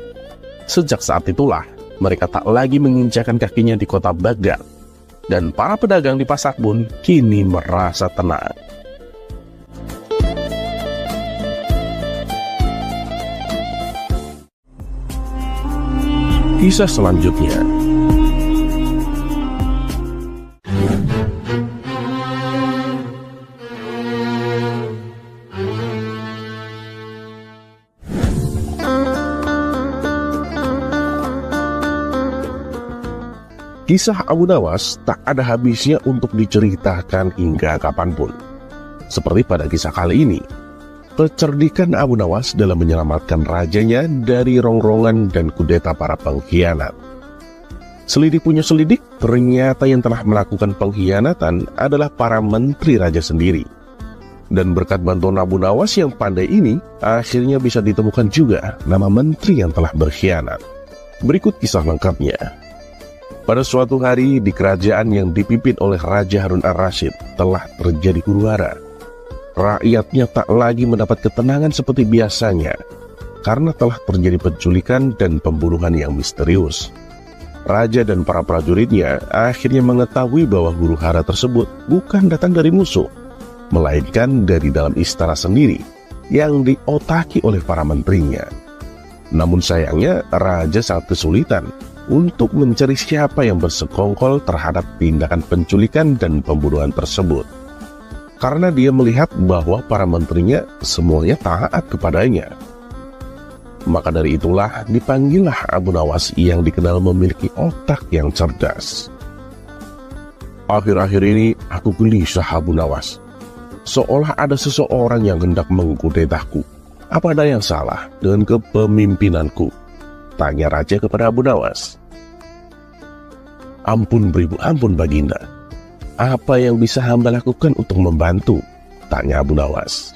Sejak saat itulah, mereka tak lagi menginjakan kakinya di kota Baghdad, dan para pedagang di pasar pun kini merasa tenang. Kisah selanjutnya. Kisah Abu Nawas tak ada habisnya untuk diceritakan hingga kapanpun. Seperti pada kisah kali ini, kecerdikan Abu Nawas dalam menyelamatkan rajanya dari rongrongan dan kudeta para pengkhianat. Selidik punya selidik, ternyata yang telah melakukan pengkhianatan adalah para menteri raja sendiri. Dan berkat bantuan Abu Nawas yang pandai ini, akhirnya bisa ditemukan juga nama menteri yang telah berkhianat. Berikut kisah lengkapnya. Pada suatu hari di kerajaan yang dipimpin oleh Raja Harun Ar-Rasyid telah terjadi huru-hara. Rakyatnya tak lagi mendapat ketenangan seperti biasanya karena telah terjadi penculikan dan pembunuhan yang misterius. Raja dan para prajuritnya akhirnya mengetahui bahwa huru-hara tersebut bukan datang dari musuh, melainkan dari dalam istana sendiri yang diotaki oleh para menterinya. Namun sayangnya Raja sangat kesulitan untuk mencari siapa yang bersekongkol terhadap tindakan penculikan dan pembunuhan tersebut. Karena dia melihat bahwa para menterinya semuanya taat kepadanya. Maka dari itulah dipanggillah Abu Nawas yang dikenal memiliki otak yang cerdas. Akhir-akhir ini aku gelisah Abu Nawas. Seolah ada seseorang yang hendak mengkudetaku. Apa ada yang salah dengan kepemimpinanku? Tanya Raja kepada Abu Nawas. Ampun beribu, ampun Baginda. Apa yang bisa hamba lakukan untuk membantu? Tanya Abu Nawas.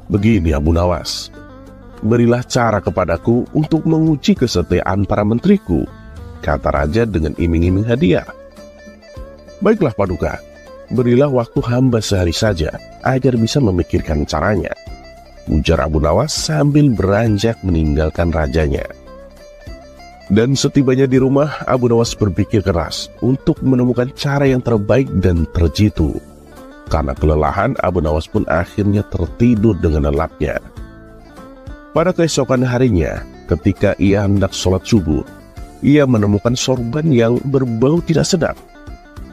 Begini Abu Nawas, berilah cara kepadaku untuk menguji kesetiaan para menteriku, kata Raja dengan iming-iming hadiah. Baiklah Paduka, berilah waktu hamba sehari saja agar bisa memikirkan caranya, ujar Abu Nawas sambil beranjak meninggalkan rajanya. Dan setibanya di rumah, Abu Nawas berpikir keras untuk menemukan cara yang terbaik dan terjitu. Karena kelelahan, Abu Nawas pun akhirnya tertidur dengan lelapnya. Pada keesokan harinya, ketika ia hendak sholat subuh, ia menemukan sorban yang berbau tidak sedap.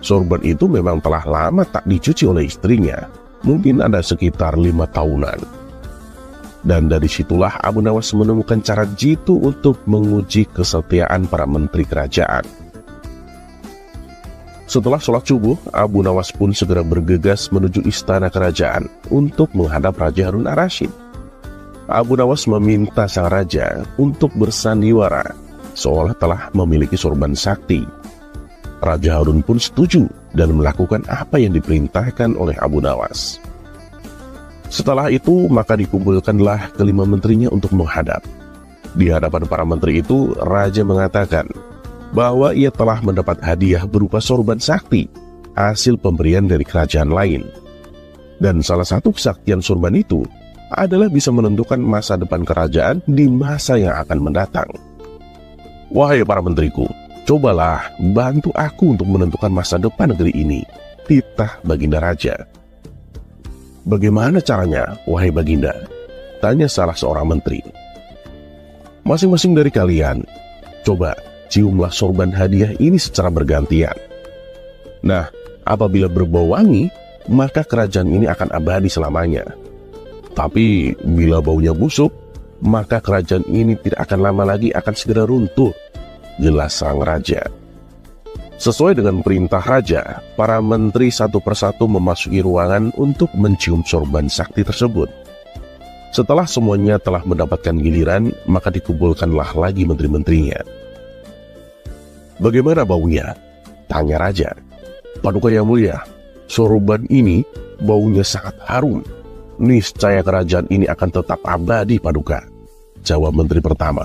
Sorban itu memang telah lama tak dicuci oleh istrinya, mungkin ada sekitar 5 tahunan. Dan dari situlah Abu Nawas menemukan cara jitu untuk menguji kesetiaan para menteri kerajaan. Setelah sholat subuh, Abu Nawas pun segera bergegas menuju istana kerajaan untuk menghadap Raja Harun Ar-Rasyid. Abu Nawas meminta sang raja untuk bersandiwara, seolah telah memiliki sorban sakti. Raja Harun pun setuju dan melakukan apa yang diperintahkan oleh Abu Nawas. Setelah itu, maka dikumpulkanlah kelima menterinya untuk menghadap. Di hadapan para menteri itu, Raja mengatakan bahwa ia telah mendapat hadiah berupa sorban sakti, hasil pemberian dari kerajaan lain. Dan salah satu kesaktian sorban itu adalah bisa menentukan masa depan kerajaan di masa yang akan mendatang. Wahai para menteriku, cobalah bantu aku untuk menentukan masa depan negeri ini, titah Baginda Raja. Bagaimana caranya, wahai Baginda? Tanya salah seorang menteri. Masing-masing dari kalian, coba ciumlah sorban hadiah ini secara bergantian. Nah, apabila berbau wangi, maka kerajaan ini akan abadi selamanya. Tapi bila baunya busuk, maka kerajaan ini tidak akan lama lagi akan segera runtuh, jelas sang raja. Sesuai dengan perintah raja, para menteri satu persatu memasuki ruangan untuk mencium sorban sakti tersebut. Setelah semuanya telah mendapatkan giliran, maka dikumpulkanlah lagi menteri-menterinya. Bagaimana baunya? Tanya raja. Paduka yang mulia, sorban ini baunya sangat harum. Niscaya kerajaan ini akan tetap abadi, Paduka, jawab menteri pertama.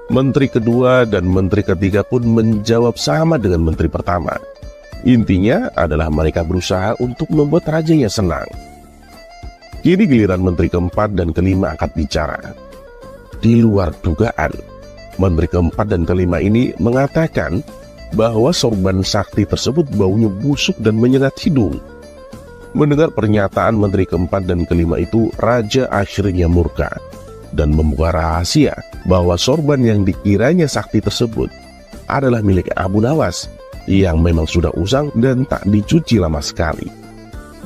Menteri kedua dan menteri ketiga pun menjawab sama dengan menteri pertama. Intinya adalah mereka berusaha untuk membuat rajanya senang. Kini giliran menteri keempat dan kelima angkat bicara. Di luar dugaan, Menteri keempat dan kelima ini mengatakan bahwa sorban sakti tersebut baunya busuk dan menyengat hidung. Mendengar pernyataan menteri keempat dan kelima itu, raja akhirnya murka dan membuka rahasia bahwa sorban yang dikiranya sakti tersebut adalah milik Abu Nawas yang memang sudah usang dan tak dicuci lama sekali.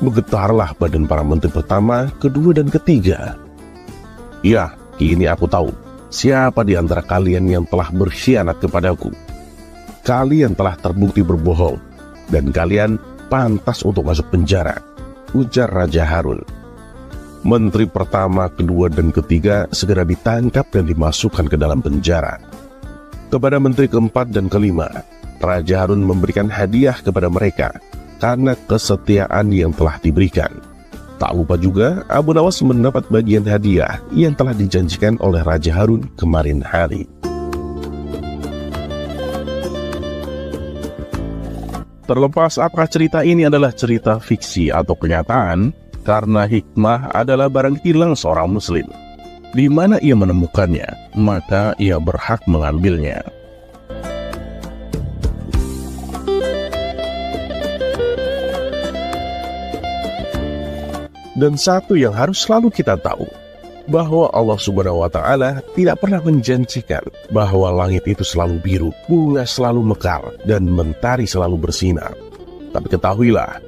Bergetarlah badan para menteri pertama, kedua, dan ketiga. Ya, kini aku tahu siapa di antara kalian yang telah berkhianat kepadaku. Kalian telah terbukti berbohong, dan kalian pantas untuk masuk penjara, ujar Raja Harun. Menteri pertama, kedua, dan ketiga segera ditangkap dan dimasukkan ke dalam penjara. Kepada menteri keempat dan kelima, Raja Harun memberikan hadiah kepada mereka karena kesetiaan yang telah diberikan. Tak lupa juga, Abu Nawas mendapat bagian hadiah yang telah dijanjikan oleh Raja Harun kemarin hari. Terlepas apakah cerita ini adalah cerita fiksi atau kenyataan, karena hikmah adalah barang hilang seorang muslim. Di mana ia menemukannya, maka ia berhak mengambilnya. Dan satu yang harus selalu kita tahu, bahwa Allah Subhanahu wa Ta'ala tidak pernah menjanjikan bahwa langit itu selalu biru, bunga selalu mekar, dan mentari selalu bersinar. Tapi ketahuilah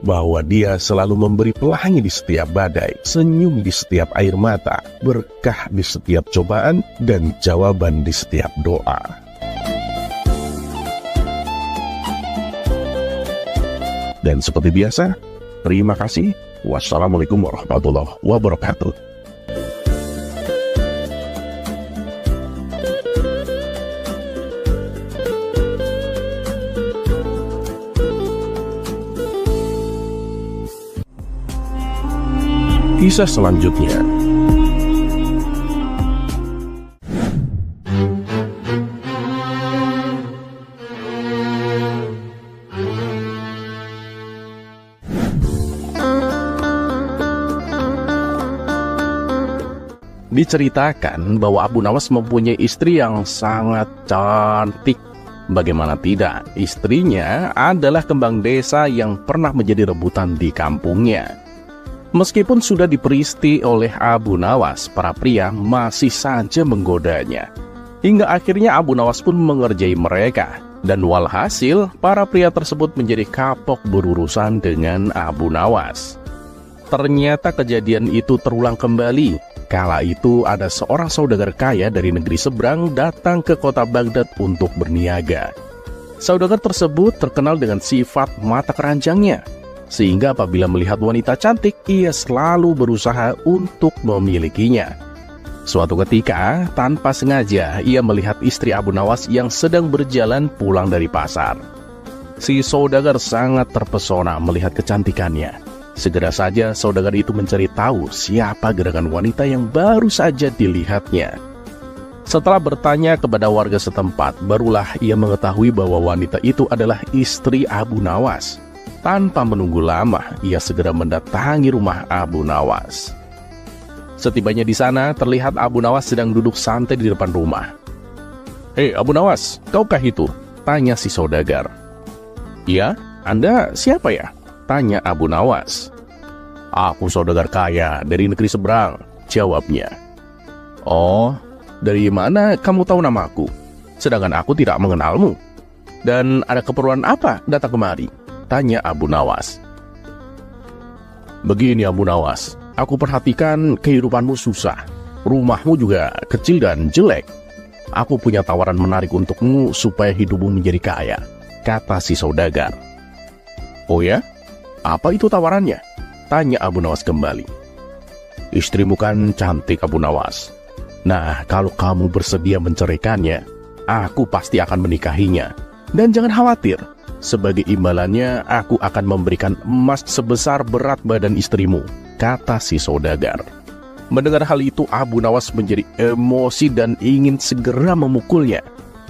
bahwa Dia selalu memberi pelangi di setiap badai, senyum di setiap air mata, berkah di setiap cobaan, dan jawaban di setiap doa. Dan seperti biasa, terima kasih. Wassalamualaikum warahmatullahi wabarakatuh. Kisah selanjutnya. Diceritakan bahwa Abu Nawas mempunyai istri yang sangat cantik. Bagaimana tidak, istrinya adalah kembang desa yang pernah menjadi rebutan di kampungnya. Meskipun sudah diperisti oleh Abu Nawas, para pria masih saja menggodanya. Hingga akhirnya Abu Nawas pun mengerjai mereka. Dan walhasil, para pria tersebut menjadi kapok berurusan dengan Abu Nawas. Ternyata kejadian itu terulang kembali. Kala itu ada seorang saudagar kaya dari negeri seberang datang ke kota Baghdad untuk berniaga. Saudagar tersebut terkenal dengan sifat mata keranjangnya, sehingga apabila melihat wanita cantik, ia selalu berusaha untuk memilikinya. Suatu ketika, tanpa sengaja, ia melihat istri Abu Nawas yang sedang berjalan pulang dari pasar. Si saudagar sangat terpesona melihat kecantikannya. Segera saja saudagar itu mencari tahu siapa gerangan wanita yang baru saja dilihatnya. Setelah bertanya kepada warga setempat, barulah ia mengetahui bahwa wanita itu adalah istri Abu Nawas. Tanpa menunggu lama, ia segera mendatangi rumah Abu Nawas. Setibanya di sana, terlihat Abu Nawas sedang duduk santai di depan rumah. "Hei Abu Nawas, kaukah itu?" tanya si saudagar. "Ya, Anda siapa ya?" tanya Abu Nawas. "Aku saudagar kaya dari negeri seberang," jawabnya. "Oh, dari mana kamu tahu namaku? Sedangkan aku tidak mengenalmu. Dan ada keperluan apa datang kemari?" tanya Abu Nawas. "Begini Abu Nawas, aku perhatikan kehidupanmu susah. Rumahmu juga kecil dan jelek. Aku punya tawaran menarik untukmu supaya hidupmu menjadi kaya," kata si saudagar. "Oh ya? Apa itu tawarannya?" tanya Abu Nawas kembali. "Istrimu kan cantik Abu Nawas. Nah, kalau kamu bersedia menceraikannya, aku pasti akan menikahinya. Dan jangan khawatir, sebagai imbalannya aku akan memberikan emas sebesar berat badan istrimu," kata si saudagar. Mendengar hal itu, Abu Nawas menjadi emosi dan ingin segera memukulnya.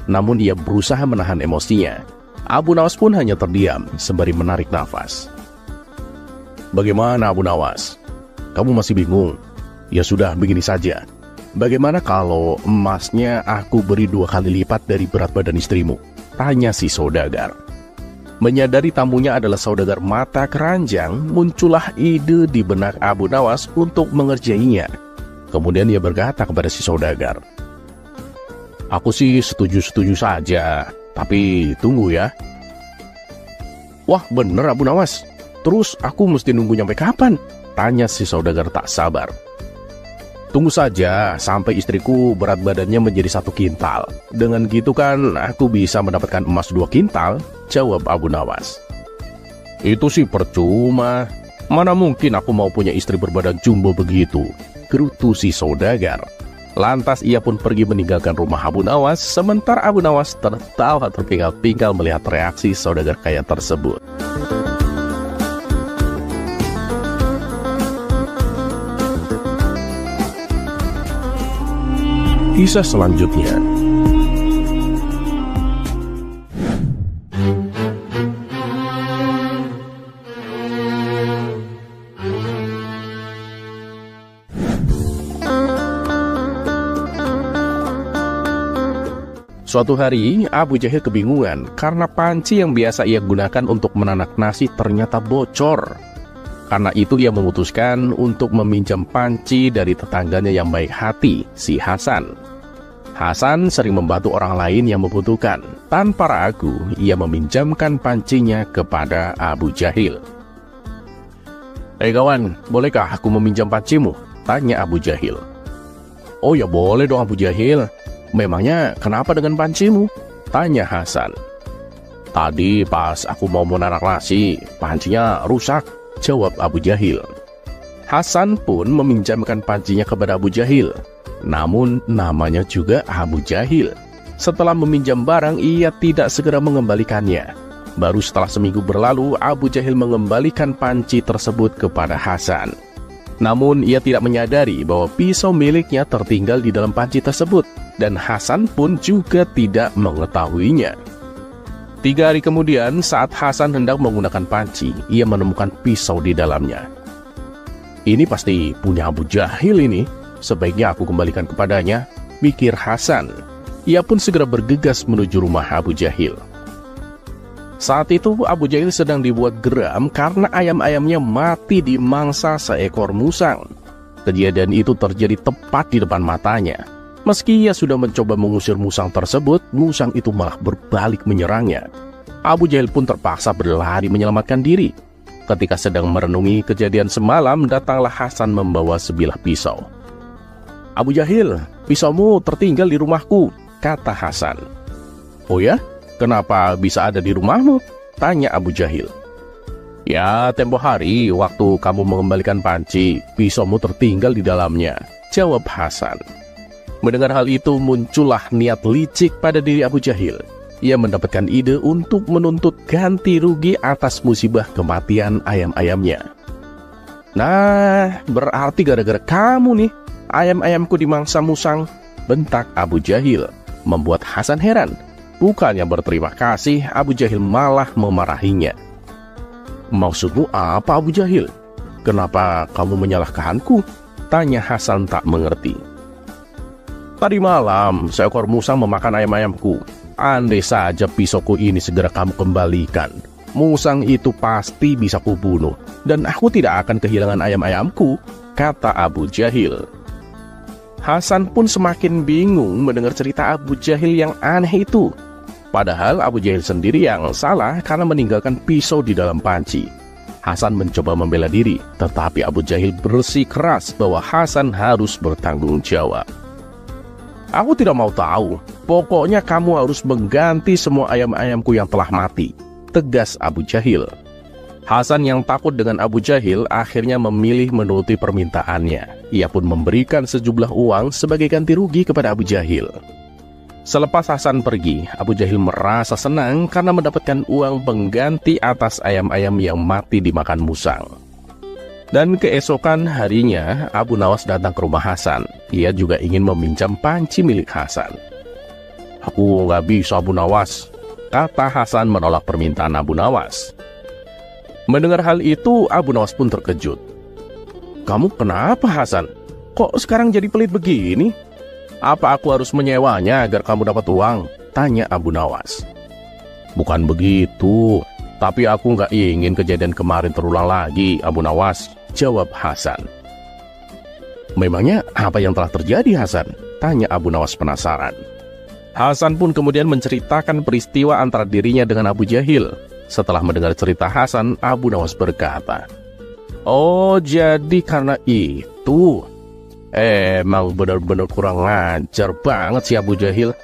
Namun ia berusaha menahan emosinya. Abu Nawas pun hanya terdiam sembari menarik nafas. "Bagaimana Abu Nawas? Kamu masih bingung? Ya sudah, begini saja. Bagaimana kalau emasnya aku beri 2 kali lipat dari berat badan istrimu? Tanya si saudagar. Menyadari tamunya adalah saudagar mata keranjang, muncullah ide di benak Abu Nawas untuk mengerjainya. Kemudian ia berkata kepada si saudagar, "Aku sih setuju-setuju saja, tapi tunggu ya." "Wah, bener Abu Nawas. Terus aku mesti nunggu nyampe kapan?" tanya si saudagar tak sabar. "Tunggu saja sampai istriku berat badannya menjadi 1 kintal. Dengan gitu kan aku bisa mendapatkan emas 2 kintal, jawab Abu Nawas. "Itu sih percuma. Mana mungkin aku mau punya istri berbadan jumbo begitu," gerutu si saudagar. Lantas ia pun pergi meninggalkan rumah Abu Nawas, sementara Abu Nawas tertawa terpinggal-pinggal melihat reaksi saudagar kaya tersebut. Kisah selanjutnya. Suatu hari, Abu Jahil kebingungan karena panci yang biasa ia gunakan untuk menanak nasi ternyata bocor. Karena itu ia memutuskan untuk meminjam panci dari tetangganya yang baik hati, si Hasan. Hasan sering membantu orang lain yang membutuhkan. Tanpa ragu, ia meminjamkan pancinya kepada Abu Jahil. "Hei kawan, bolehkah aku meminjam pancimu?" tanya Abu Jahil. "Oh ya boleh dong Abu Jahil. Memangnya kenapa dengan pancimu?" tanya Hasan. "Tadi pas aku mau menanak nasi, pancinya rusak," jawab Abu Jahil. Hasan pun meminjamkan pancinya kepada Abu Jahil. Namun namanya juga Abu Jahil. Setelah meminjam barang, ia tidak segera mengembalikannya. Baru setelah seminggu berlalu, Abu Jahil mengembalikan panci tersebut kepada Hasan. Namun ia tidak menyadari bahwa pisau miliknya tertinggal di dalam panci tersebut, dan Hasan pun juga tidak mengetahuinya. 3 hari kemudian, saat Hasan hendak menggunakan panci, ia menemukan pisau di dalamnya. "Ini pasti punya Abu Jahil ini. Sebaiknya aku kembalikan kepadanya," pikir Hasan. Ia pun segera bergegas menuju rumah Abu Jahil. Saat itu Abu Jahil sedang dibuat geram karena ayam-ayamnya mati dimangsa seekor musang. Kejadian itu terjadi tepat di depan matanya. Meski ia sudah mencoba mengusir musang tersebut, musang itu malah berbalik menyerangnya. Abu Jahil pun terpaksa berlari menyelamatkan diri. Ketika sedang merenungi kejadian semalam, datanglah Hasan membawa sebilah pisau. "Abu Jahil, pisaumu tertinggal di rumahku," kata Hasan. "Oh ya? Kenapa bisa ada di rumahmu?" tanya Abu Jahil. "Ya, tempo hari waktu kamu mengembalikan panci, pisaumu tertinggal di dalamnya," jawab Hasan. Mendengar hal itu, muncullah niat licik pada diri Abu Jahil. Ia mendapatkan ide untuk menuntut ganti rugi atas musibah kematian ayam-ayamnya. "Nah, berarti gara-gara kamu nih ayam-ayamku dimangsa musang," bentak Abu Jahil, membuat Hasan heran. Bukannya berterima kasih, Abu Jahil malah memarahinya. "Maksudmu apa Abu Jahil? Kenapa kamu menyalahkanku?" tanya Hasan tak mengerti. "Tadi malam seekor musang memakan ayam-ayamku. Andai saja pisauku ini segera kamu kembalikan, musang itu pasti bisa kubunuh, dan aku tidak akan kehilangan ayam-ayamku," kata Abu Jahil. Hasan pun semakin bingung mendengar cerita Abu Jahil yang aneh itu. Padahal Abu Jahil sendiri yang salah karena meninggalkan pisau di dalam panci. Hasan mencoba membela diri, tetapi Abu Jahil bersikeras bahwa Hasan harus bertanggung jawab. "Aku tidak mau tahu. Pokoknya kamu harus mengganti semua ayam-ayamku yang telah mati," tegas Abu Jahil. Hasan yang takut dengan Abu Jahil akhirnya memilih menuruti permintaannya. Ia pun memberikan sejumlah uang sebagai ganti rugi kepada Abu Jahil. Selepas Hasan pergi, Abu Jahil merasa senang karena mendapatkan uang pengganti atas ayam-ayam yang mati dimakan musang. Dan keesokan harinya, Abu Nawas datang ke rumah Hasan. Ia juga ingin meminjam panci milik Hasan. "Aku nggak bisa Abu Nawas," kata Hasan menolak permintaan Abu Nawas. Mendengar hal itu, Abu Nawas pun terkejut. "Kamu kenapa Hasan? kok sekarang jadi pelit begini? Apa aku harus menyewanya agar kamu dapat uang? Tanya Abu Nawas. Bukan begitu, tapi aku nggak ingin kejadian kemarin terulang lagi, Abu Nawas, jawab Hasan. Memangnya apa yang telah terjadi, Hasan? Tanya Abu Nawas penasaran. Hasan pun kemudian menceritakan peristiwa antara dirinya dengan Abu Jahil. Setelah mendengar cerita Hasan, Abu Nawas berkata, "Oh, jadi karena itu. Emang benar-benar kurang ngajar banget si Abu Jahil.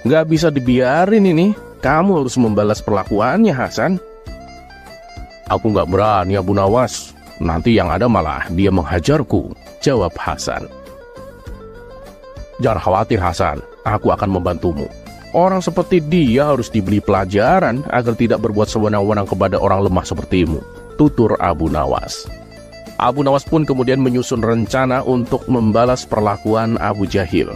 Nggak bisa dibiarin ini. Kamu harus membalas perlakuannya, Hasan." "Aku nggak berani, Abu Nawas. Nanti yang ada malah dia menghajarku," jawab Hasan. "Jangan khawatir, Hasan. Aku akan membantumu. Orang seperti dia harus diberi pelajaran agar tidak berbuat sewenang-wenang kepada orang lemah sepertimu," tutur Abu Nawas. Abu Nawas pun kemudian menyusun rencana untuk membalas perlakuan Abu Jahil.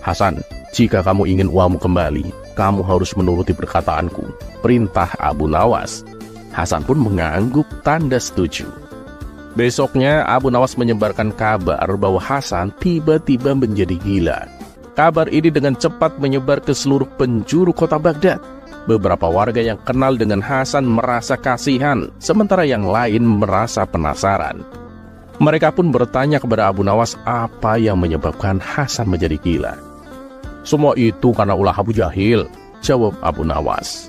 "Hasan, jika kamu ingin uangmu kembali, kamu harus menuruti perkataanku," perintah Abu Nawas. Hasan pun mengangguk tanda setuju. Besoknya Abu Nawas menyebarkan kabar bahwa Hasan tiba-tiba menjadi gila. Kabar ini dengan cepat menyebar ke seluruh penjuru kota Baghdad. Beberapa warga yang kenal dengan Hasan merasa kasihan, sementara yang lain merasa penasaran. Mereka pun bertanya kepada Abu Nawas apa yang menyebabkan Hasan menjadi gila. "Semua itu karena ulah Abu Jahil," jawab Abu Nawas.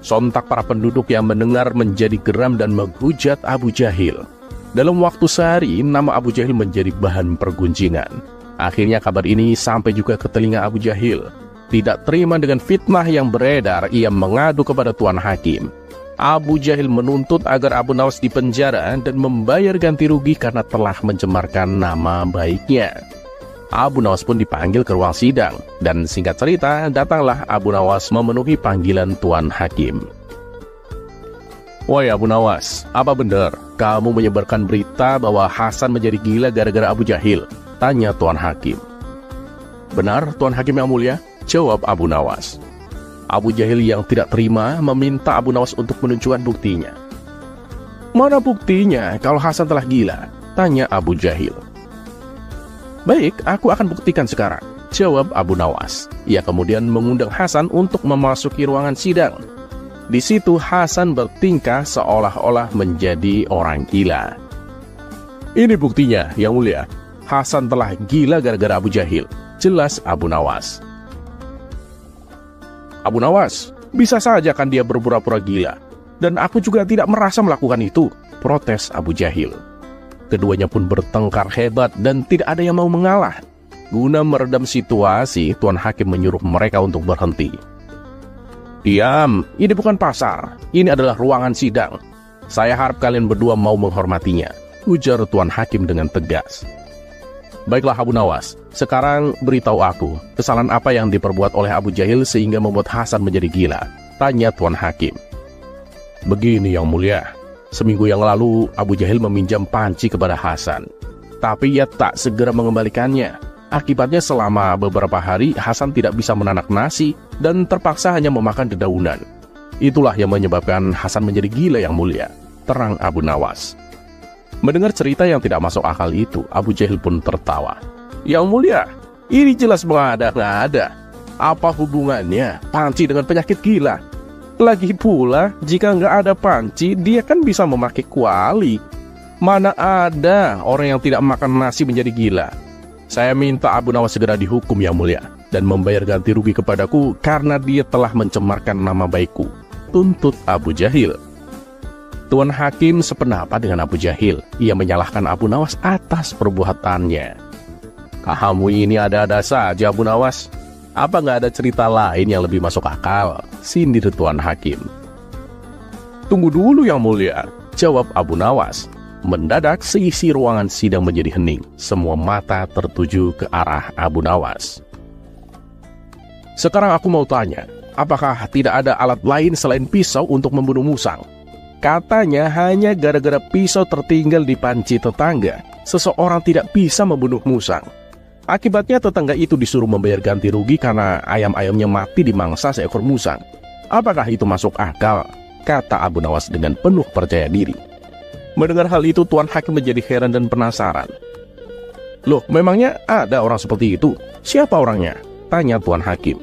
Sontak para penduduk yang mendengar menjadi geram dan menghujat Abu Jahil. Dalam waktu sehari, nama Abu Jahil menjadi bahan pergunjingan. Akhirnya kabar ini sampai juga ke telinga Abu Jahil. Tidak terima dengan fitnah yang beredar, ia mengadu kepada Tuan Hakim. Abu Jahil menuntut agar Abu Nawas dipenjara dan membayar ganti rugi karena telah mencemarkan nama baiknya. Abu Nawas pun dipanggil ke ruang sidang, dan singkat cerita, datanglah Abu Nawas memenuhi panggilan Tuan Hakim. "Woi Abu Nawas, apa benar kamu menyebarkan berita bahwa Hasan menjadi gila gara-gara Abu Jahil?" tanya Tuan Hakim. "Benar, Tuan Hakim yang mulia," jawab Abu Nawas. Abu Jahil yang tidak terima meminta Abu Nawas untuk menunjukkan buktinya. "Mana buktinya kalau Hasan telah gila?" tanya Abu Jahil. "Baik, aku akan buktikan sekarang," jawab Abu Nawas. Ia kemudian mengundang Hasan untuk memasuki ruangan sidang. Di situ Hasan bertingkah seolah-olah menjadi orang gila. "Ini buktinya, yang mulia. Hasan telah gila gara-gara Abu Jahil," jelas Abu Nawas. "Abu Nawas, bisa saja kan dia berpura-pura gila. Dan aku juga tidak merasa melakukan itu," protes Abu Jahil. Keduanya pun bertengkar hebat dan tidak ada yang mau mengalah. Guna meredam situasi, Tuan Hakim menyuruh mereka untuk berhenti. "Diam, ini bukan pasar. Ini adalah ruangan sidang. Saya harap kalian berdua mau menghormatinya," ujar Tuan Hakim dengan tegas. "Baiklah Abu Nawas, sekarang beritahu aku, kesalahan apa yang diperbuat oleh Abu Jahil sehingga membuat Hasan menjadi gila?" tanya Tuan Hakim. "Begini yang mulia, seminggu yang lalu Abu Jahil meminjam panci kepada Hasan. Tapi ia tak segera mengembalikannya. Akibatnya selama beberapa hari Hasan tidak bisa menanak nasi dan terpaksa hanya memakan dedaunan. Itulah yang menyebabkan Hasan menjadi gila yang mulia," terang Abu Nawas. Mendengar cerita yang tidak masuk akal itu, Abu Jahil pun tertawa. "Yang mulia, ini jelas mengada-ngada. Apa hubungannya panci dengan penyakit gila? Lagi pula, jika nggak ada panci, dia kan bisa memakai kuali. Mana ada orang yang tidak makan nasi menjadi gila. Saya minta Abu Nawas segera dihukum yang mulia, dan membayar ganti rugi kepadaku karena dia telah mencemarkan nama baikku," tuntut Abu Jahil. Tuan Hakim sependapat dengan Abu Jahil. Ia menyalahkan Abu Nawas atas perbuatannya. "Kamu ini ada-ada saja Abu Nawas. Apa nggak ada cerita lain yang lebih masuk akal?" sindir Tuan Hakim. "Tunggu dulu yang mulia," jawab Abu Nawas. Mendadak seisi ruangan sidang menjadi hening. Semua mata tertuju ke arah Abu Nawas. "Sekarang aku mau tanya, apakah tidak ada alat lain selain pisau untuk membunuh musang? Katanya hanya gara-gara pisau tertinggal di panci tetangga, seseorang tidak bisa membunuh musang. Akibatnya tetangga itu disuruh membayar ganti rugi karena ayam-ayamnya mati dimangsa seekor musang. Apakah itu masuk akal?" kata Abu Nawas dengan penuh percaya diri. Mendengar hal itu, Tuan Hakim menjadi heran dan penasaran. Loh, memangnya ada orang seperti itu? Siapa orangnya? Tanya Tuan Hakim.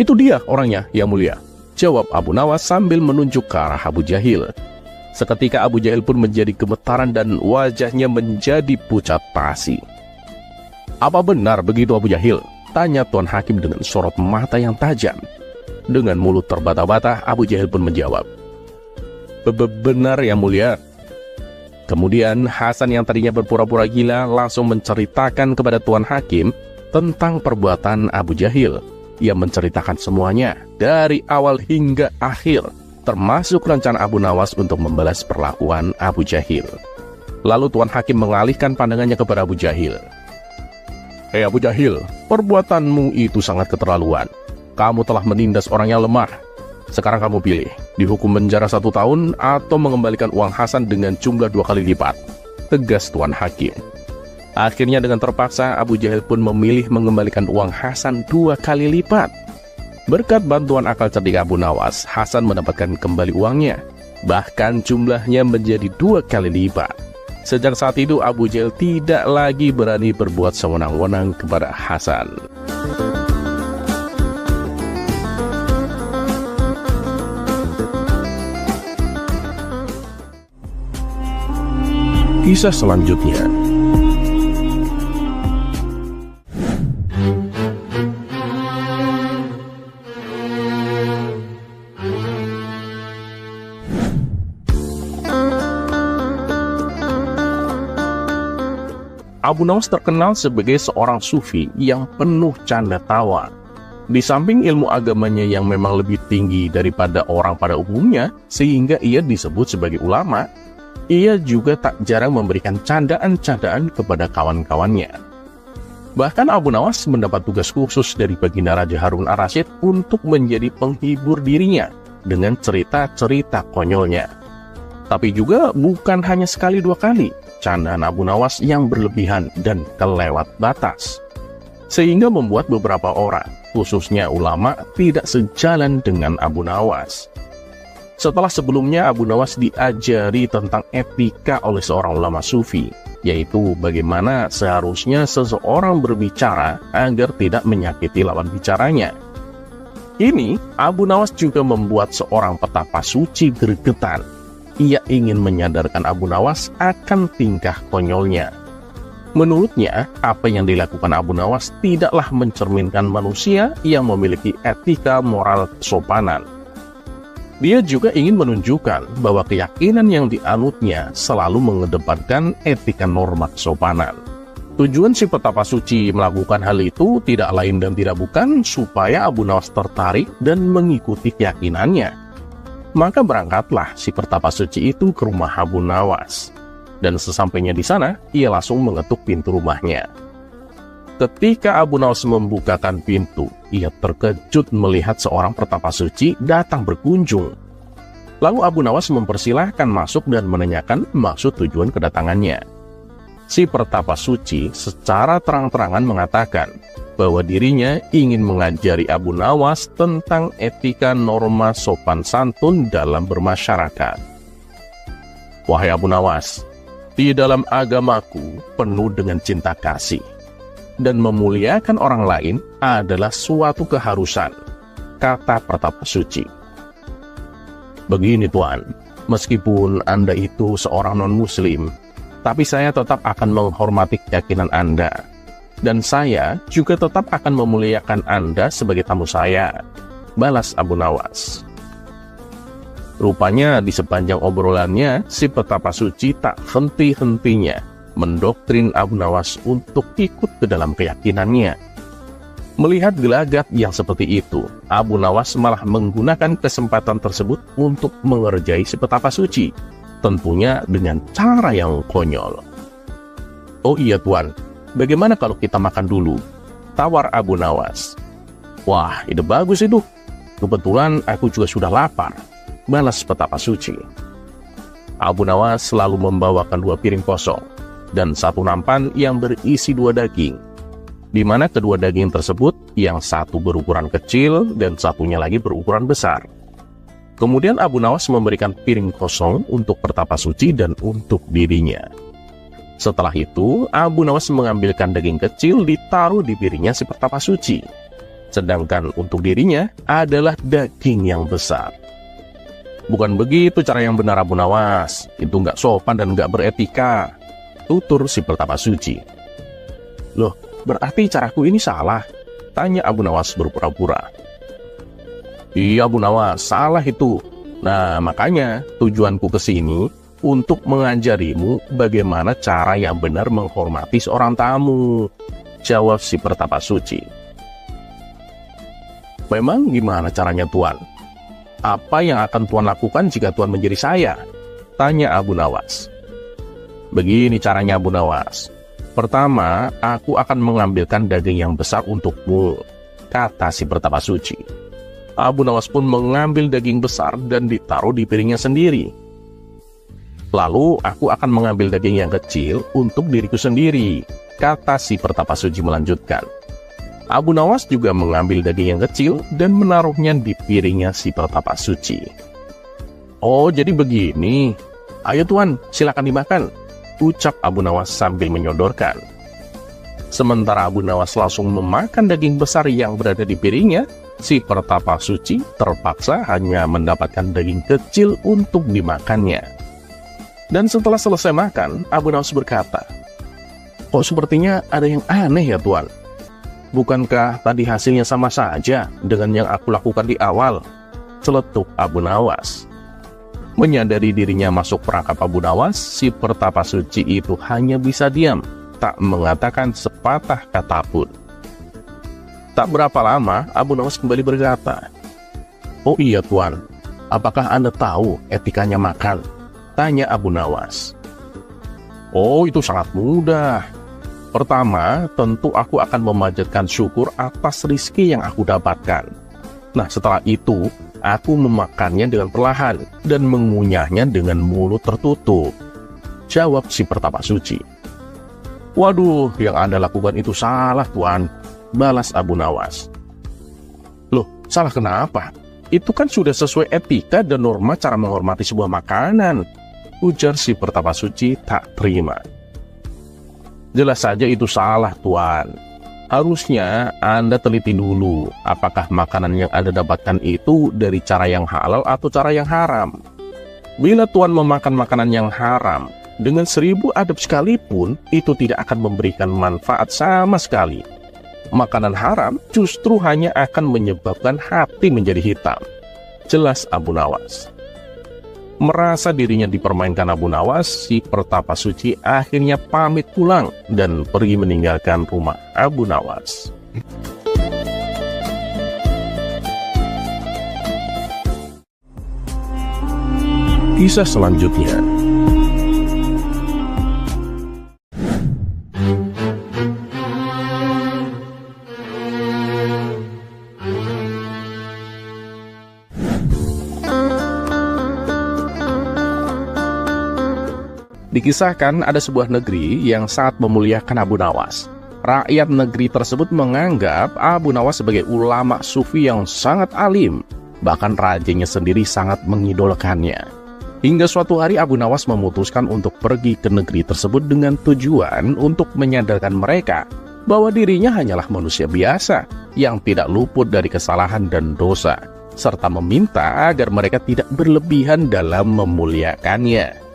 Itu dia orangnya, Yang Mulia, jawab Abu Nawas sambil menunjuk ke arah Abu Jahil. Seketika Abu Jahil pun menjadi gemetaran dan wajahnya menjadi pucat pasi. Apa benar begitu Abu Jahil? Tanya Tuan Hakim dengan sorot mata yang tajam. Dengan mulut terbata-bata, Abu Jahil pun menjawab, Benar Yang Mulia. Kemudian Hasan yang tadinya berpura-pura gila langsung menceritakan kepada Tuan Hakim tentang perbuatan Abu Jahil. Ia menceritakan semuanya dari awal hingga akhir, termasuk rencana Abu Nawas untuk membalas perlakuan Abu Jahil. Lalu Tuan Hakim mengalihkan pandangannya kepada Abu Jahil. Hei Abu Jahil, perbuatanmu itu sangat keterlaluan. Kamu telah menindas orang yang lemah. Sekarang kamu pilih, dihukum penjara 1 tahun atau mengembalikan uang Hasan dengan jumlah 2 kali lipat, tegas Tuan Hakim. Akhirnya dengan terpaksa Abu Jahil pun memilih mengembalikan uang Hasan 2 kali lipat. Berkat bantuan akal cerdik Abu Nawas, Hasan mendapatkan kembali uangnya. Bahkan jumlahnya menjadi 2 kali lipat. Sejak saat itu Abu Jahil tidak lagi berani berbuat sewenang-wenang kepada Hasan. Kisah selanjutnya. Abu Nawas terkenal sebagai seorang sufi yang penuh canda tawa. Di samping ilmu agamanya yang memang lebih tinggi daripada orang pada umumnya, sehingga ia disebut sebagai ulama, ia juga tak jarang memberikan candaan-candaan kepada kawan-kawannya. Bahkan Abu Nawas mendapat tugas khusus dari Baginda Raja Harun ar-Rasyid untuk menjadi penghibur dirinya dengan cerita-cerita konyolnya. Tapi juga bukan hanya sekali 2 kali, candaan Abu Nawas yang berlebihan dan kelewat batas, sehingga membuat beberapa orang, khususnya ulama, tidak sejalan dengan Abu Nawas. Setelah sebelumnya Abu Nawas diajari tentang etika oleh seorang ulama sufi, yaitu bagaimana seharusnya seseorang berbicara agar tidak menyakiti lawan bicaranya. Ini Abu Nawas juga membuat seorang petapa suci gregetan. Ia ingin menyadarkan Abu Nawas akan tingkah konyolnya. Menurutnya, apa yang dilakukan Abu Nawas tidaklah mencerminkan manusia yang memiliki etika moral kesopanan. Dia juga ingin menunjukkan bahwa keyakinan yang dianutnya selalu mengedepankan etika norma kesopanan. Tujuan si petapa suci melakukan hal itu tidak lain dan tidak bukan supaya Abu Nawas tertarik dan mengikuti keyakinannya. Maka berangkatlah si petapa suci itu ke rumah Abu Nawas. Dan sesampainya di sana, ia langsung mengetuk pintu rumahnya. Ketika Abu Nawas membukakan pintu, ia terkejut melihat seorang petapa suci datang berkunjung. Lalu Abu Nawas mempersilahkan masuk dan menanyakan maksud tujuan kedatangannya. Si petapa suci secara terang-terangan mengatakan bahwa dirinya ingin mengajari Abu Nawas tentang etika norma sopan santun dalam bermasyarakat. Wahai Abu Nawas, di dalam agamaku penuh dengan cinta kasih, dan memuliakan orang lain adalah suatu keharusan, kata petapa suci. Begini Tuan, meskipun Anda itu seorang non-muslim, tapi saya tetap akan menghormati keyakinan Anda. Dan saya juga tetap akan memuliakan Anda sebagai tamu saya, balas Abu Nawas. Rupanya di sepanjang obrolannya, si petapa suci tak henti-hentinya mendoktrin Abu Nawas untuk ikut ke dalam keyakinannya. Melihat gelagat yang seperti itu, Abu Nawas malah menggunakan kesempatan tersebut untuk mengerjai si petapa suci, tentunya dengan cara yang konyol. Oh iya Tuan, bagaimana kalau kita makan dulu? Tawar Abu Nawas. Wah, ide bagus itu. Kebetulan aku juga sudah lapar, balas petapa suci. Abu Nawas selalu membawakan 2 piring kosong dan 1 nampan yang berisi 2 daging, di mana kedua daging tersebut yang satu berukuran kecil dan satunya lagi berukuran besar. Kemudian Abu Nawas memberikan piring kosong untuk petapa suci dan untuk dirinya. Setelah itu, Abu Nawas mengambilkan daging kecil ditaruh di piringnya si Pertapa Suci. Sedangkan untuk dirinya adalah daging yang besar. Bukan begitu cara yang benar Abu Nawas. Itu nggak sopan dan nggak beretika, tutur si Pertapa Suci. Loh, berarti caraku ini salah? Tanya Abu Nawas berpura-pura. Iya Abu Nawas, salah itu. Nah, makanya tujuanku ke sini untuk mengajarimu bagaimana cara yang benar menghormati seorang tamu, jawab si Pertapa Suci. Memang gimana caranya Tuan? Apa yang akan Tuan lakukan jika Tuan menjadi saya? Tanya Abu Nawas. Begini caranya Abu Nawas. Pertama, aku akan mengambilkan daging yang besar untukmu, kata si Pertapa Suci. Abu Nawas pun mengambil daging besar dan ditaruh di piringnya sendiri. Lalu aku akan mengambil daging yang kecil untuk diriku sendiri, kata si Pertapa Suci melanjutkan. Abu Nawas juga mengambil daging yang kecil dan menaruhnya di piringnya si Pertapa Suci. Oh, jadi begini. Ayo Tuan, silakan dimakan, ucap Abu Nawas sambil menyodorkan. Sementara Abu Nawas langsung memakan daging besar yang berada di piringnya, si Pertapa Suci terpaksa hanya mendapatkan daging kecil untuk dimakannya. Dan setelah selesai makan, Abu Nawas berkata, kok sepertinya ada yang aneh ya Tuan? Bukankah tadi hasilnya sama saja dengan yang aku lakukan di awal? Celetuk Abu Nawas. Menyadari dirinya masuk perangkap Abu Nawas, si Pertapa Suci itu hanya bisa diam, tak mengatakan sepatah kata pun. Tak berapa lama, Abu Nawas kembali berkata, oh iya Tuan, apakah Anda tahu etikanya makan? Tanya Abu Nawas. Oh, itu sangat mudah. Pertama, tentu aku akan memanjatkan syukur atas rizki yang aku dapatkan. Nah, setelah itu, aku memakannya dengan perlahan dan mengunyahnya dengan mulut tertutup, jawab si Pertapa Suci. Waduh, yang Anda lakukan itu salah Tuan, balas Abu Nawas. Loh, salah kenapa? Itu kan sudah sesuai etika dan norma cara menghormati sebuah makanan, ujar si Pertapa Suci tak terima. Jelas saja itu salah Tuan. Harusnya Anda teliti dulu apakah makanan yang Anda dapatkan itu dari cara yang halal atau cara yang haram. Bila Tuan memakan makanan yang haram, dengan 1000 adab sekalipun, itu tidak akan memberikan manfaat sama sekali. Makanan haram justru hanya akan menyebabkan hati menjadi hitam, jelas Abu Nawas. Merasa dirinya dipermainkan Abu Nawas, si Pertapa Suci akhirnya pamit pulang dan pergi meninggalkan rumah Abu Nawas. Kisah selanjutnya. Dikisahkan ada sebuah negeri yang sangat memuliakan Abu Nawas. Rakyat negeri tersebut menganggap Abu Nawas sebagai ulama sufi yang sangat alim. Bahkan rajanya sendiri sangat mengidolakannya. Hingga suatu hari Abu Nawas memutuskan untuk pergi ke negeri tersebut dengan tujuan untuk menyadarkan mereka bahwa dirinya hanyalah manusia biasa yang tidak luput dari kesalahan dan dosa, serta meminta agar mereka tidak berlebihan dalam memuliakannya.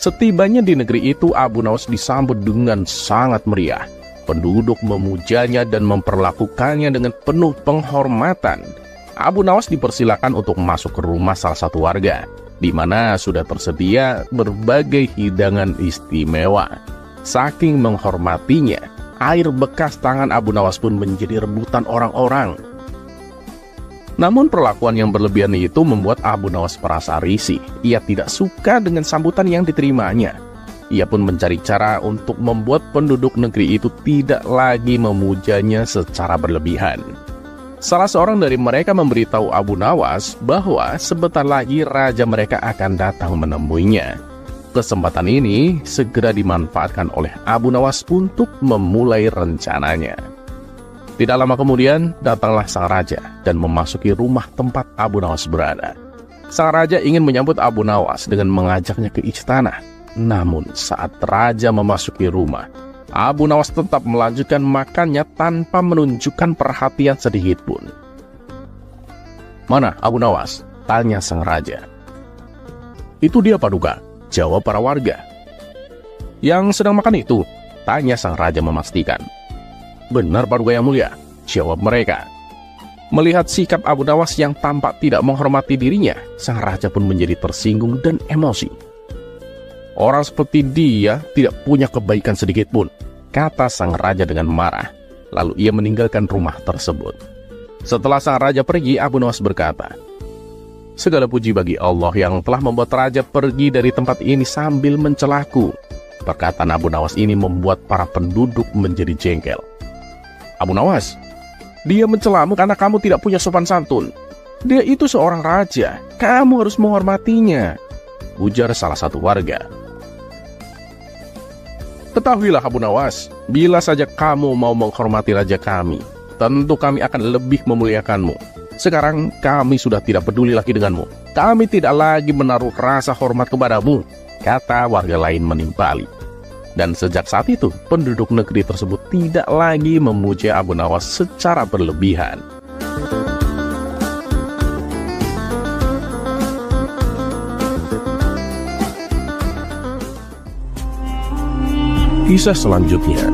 Setibanya di negeri itu, Abu Nawas disambut dengan sangat meriah. Penduduk memujanya dan memperlakukannya dengan penuh penghormatan. Abu Nawas dipersilakan untuk masuk ke rumah salah satu warga, di mana sudah tersedia berbagai hidangan istimewa. Saking menghormatinya, air bekas tangan Abu Nawas pun menjadi rebutan orang-orang. Namun perlakuan yang berlebihan itu membuat Abu Nawas merasa risih. Ia tidak suka dengan sambutan yang diterimanya. Ia pun mencari cara untuk membuat penduduk negeri itu tidak lagi memujanya secara berlebihan. Salah seorang dari mereka memberitahu Abu Nawas bahwa sebentar lagi raja mereka akan datang menemuinya. Kesempatan ini segera dimanfaatkan oleh Abu Nawas untuk memulai rencananya. Tidak lama kemudian, datanglah sang raja dan memasuki rumah tempat Abu Nawas berada. Sang raja ingin menyambut Abu Nawas dengan mengajaknya ke istana. Namun saat raja memasuki rumah, Abu Nawas tetap melanjutkan makannya tanpa menunjukkan perhatian sedikit pun. "Mana Abu Nawas?" tanya sang raja. "Itu dia Paduka," jawab para warga. "Yang sedang makan itu?" tanya sang raja memastikan. "Benar Paduka yang mulia," jawab mereka. Melihat sikap Abu Nawas yang tampak tidak menghormati dirinya, sang raja pun menjadi tersinggung dan emosi. "Orang seperti dia tidak punya kebaikan sedikit pun," kata sang raja dengan marah. Lalu ia meninggalkan rumah tersebut. Setelah sang raja pergi, Abu Nawas berkata, "Segala puji bagi Allah yang telah membuat raja pergi dari tempat ini sambil mencelaku." Perkataan Abu Nawas ini membuat para penduduk menjadi jengkel. "Abu Nawas, dia mencelamu karena kamu tidak punya sopan santun. Dia itu seorang raja, kamu harus menghormatinya," ujar salah satu warga. "Ketahuilah Abu Nawas, bila saja kamu mau menghormati raja kami, tentu kami akan lebih memuliakanmu. Sekarang kami sudah tidak peduli lagi denganmu. Kami tidak lagi menaruh rasa hormat kepadamu," kata warga lain menimpali. Dan sejak saat itu, penduduk negeri tersebut tidak lagi memuja Abu Nawas secara berlebihan. Kisah selanjutnya.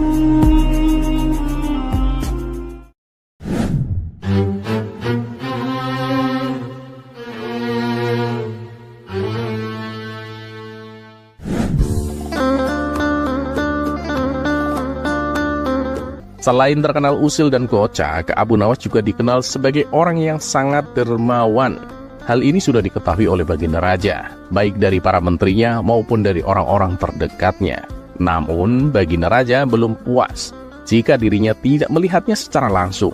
Selain terkenal usil dan kocak, Abu Nawas juga dikenal sebagai orang yang sangat dermawan. Hal ini sudah diketahui oleh baginda raja, baik dari para menterinya maupun dari orang-orang terdekatnya. Namun, baginda raja belum puas jika dirinya tidak melihatnya secara langsung.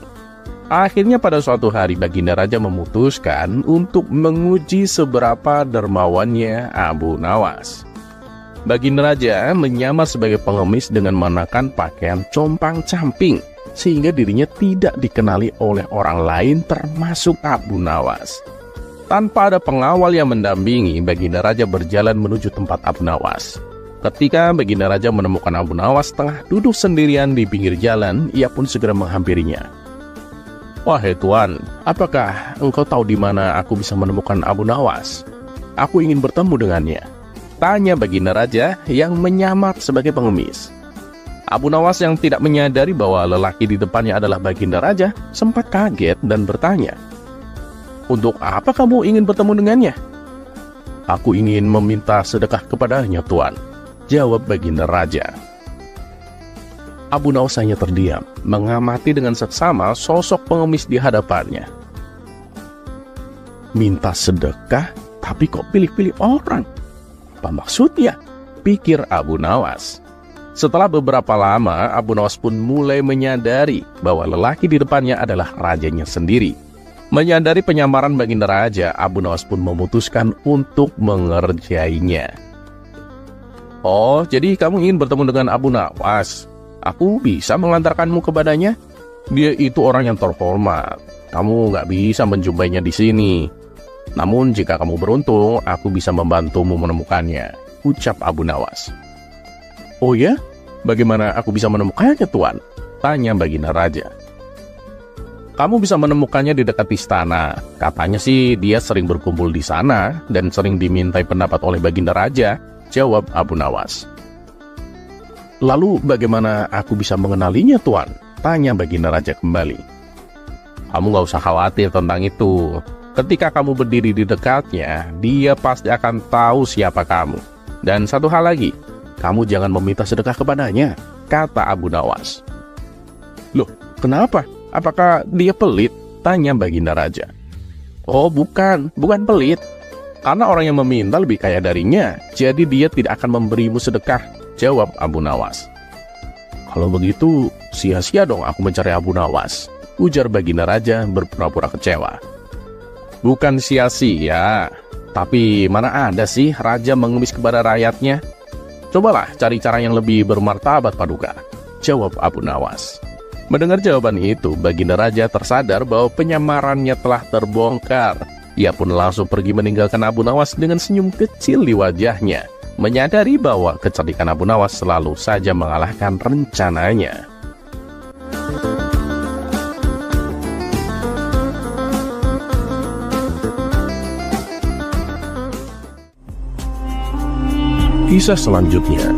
Akhirnya pada suatu hari baginda raja memutuskan untuk menguji seberapa dermawannya Abu Nawas. Baginda raja menyamar sebagai pengemis dengan mengenakan pakaian compang-camping, sehingga dirinya tidak dikenali oleh orang lain termasuk Abu Nawas. Tanpa ada pengawal yang mendampingi, baginda raja berjalan menuju tempat Abu Nawas. Ketika baginda raja menemukan Abu Nawas tengah duduk sendirian di pinggir jalan, ia pun segera menghampirinya. "Wahai tuan, apakah engkau tahu di mana aku bisa menemukan Abu Nawas? Aku ingin bertemu dengannya," tanya baginda raja yang menyamar sebagai pengemis. Abu Nawas yang tidak menyadari bahwa lelaki di depannya adalah baginda raja sempat kaget dan bertanya, "Untuk apa kamu ingin bertemu dengannya?" "Aku ingin meminta sedekah kepadanya, tuan," jawab baginda raja. Abu Nawas hanya terdiam, mengamati dengan seksama sosok pengemis di hadapannya. "Minta sedekah, tapi kok pilih-pilih orang? Apa maksudnya?" pikir Abu Nawas. Setelah beberapa lama, Abu Nawas pun mulai menyadari bahwa lelaki di depannya adalah rajanya sendiri. Menyadari penyamaran baginda raja, Abu Nawas pun memutuskan untuk mengerjainya. "Oh, jadi kamu ingin bertemu dengan Abu Nawas? Aku bisa mengantarkanmu kepadanya. Dia itu orang yang terhormat. Kamu nggak bisa menjumpainya di sini. Namun jika kamu beruntung, aku bisa membantumu menemukannya," ucap Abu Nawas. "Oh ya? Bagaimana aku bisa menemukannya, tuan?" tanya baginda raja. "Kamu bisa menemukannya di dekat istana. Katanya sih dia sering berkumpul di sana dan sering dimintai pendapat oleh baginda raja," jawab Abu Nawas. "Lalu bagaimana aku bisa mengenalinya, tuan?" tanya baginda raja kembali. "Kamu gak usah khawatir tentang itu. Ketika kamu berdiri di dekatnya, dia pasti akan tahu siapa kamu. Dan satu hal lagi, kamu jangan meminta sedekah kepadanya," kata Abu Nawas. "Loh, kenapa? Apakah dia pelit?" tanya baginda raja. "Oh, bukan pelit. Karena orang yang meminta lebih kaya darinya, jadi dia tidak akan memberimu sedekah," jawab Abu Nawas. "Kalau begitu, sia-sia dong aku mencari Abu Nawas," ujar baginda raja berpura-pura kecewa. "Bukan sia-sia, tapi mana ada sih raja mengemis kepada rakyatnya? Cobalah cari cara yang lebih bermartabat, Paduka," jawab Abu Nawas. Mendengar jawaban itu, baginda raja tersadar bahwa penyamarannya telah terbongkar. Ia pun langsung pergi meninggalkan Abu Nawas dengan senyum kecil di wajahnya. menyadari bahwa kecerdikan Abu Nawas selalu saja mengalahkan rencananya. Kisah selanjutnya.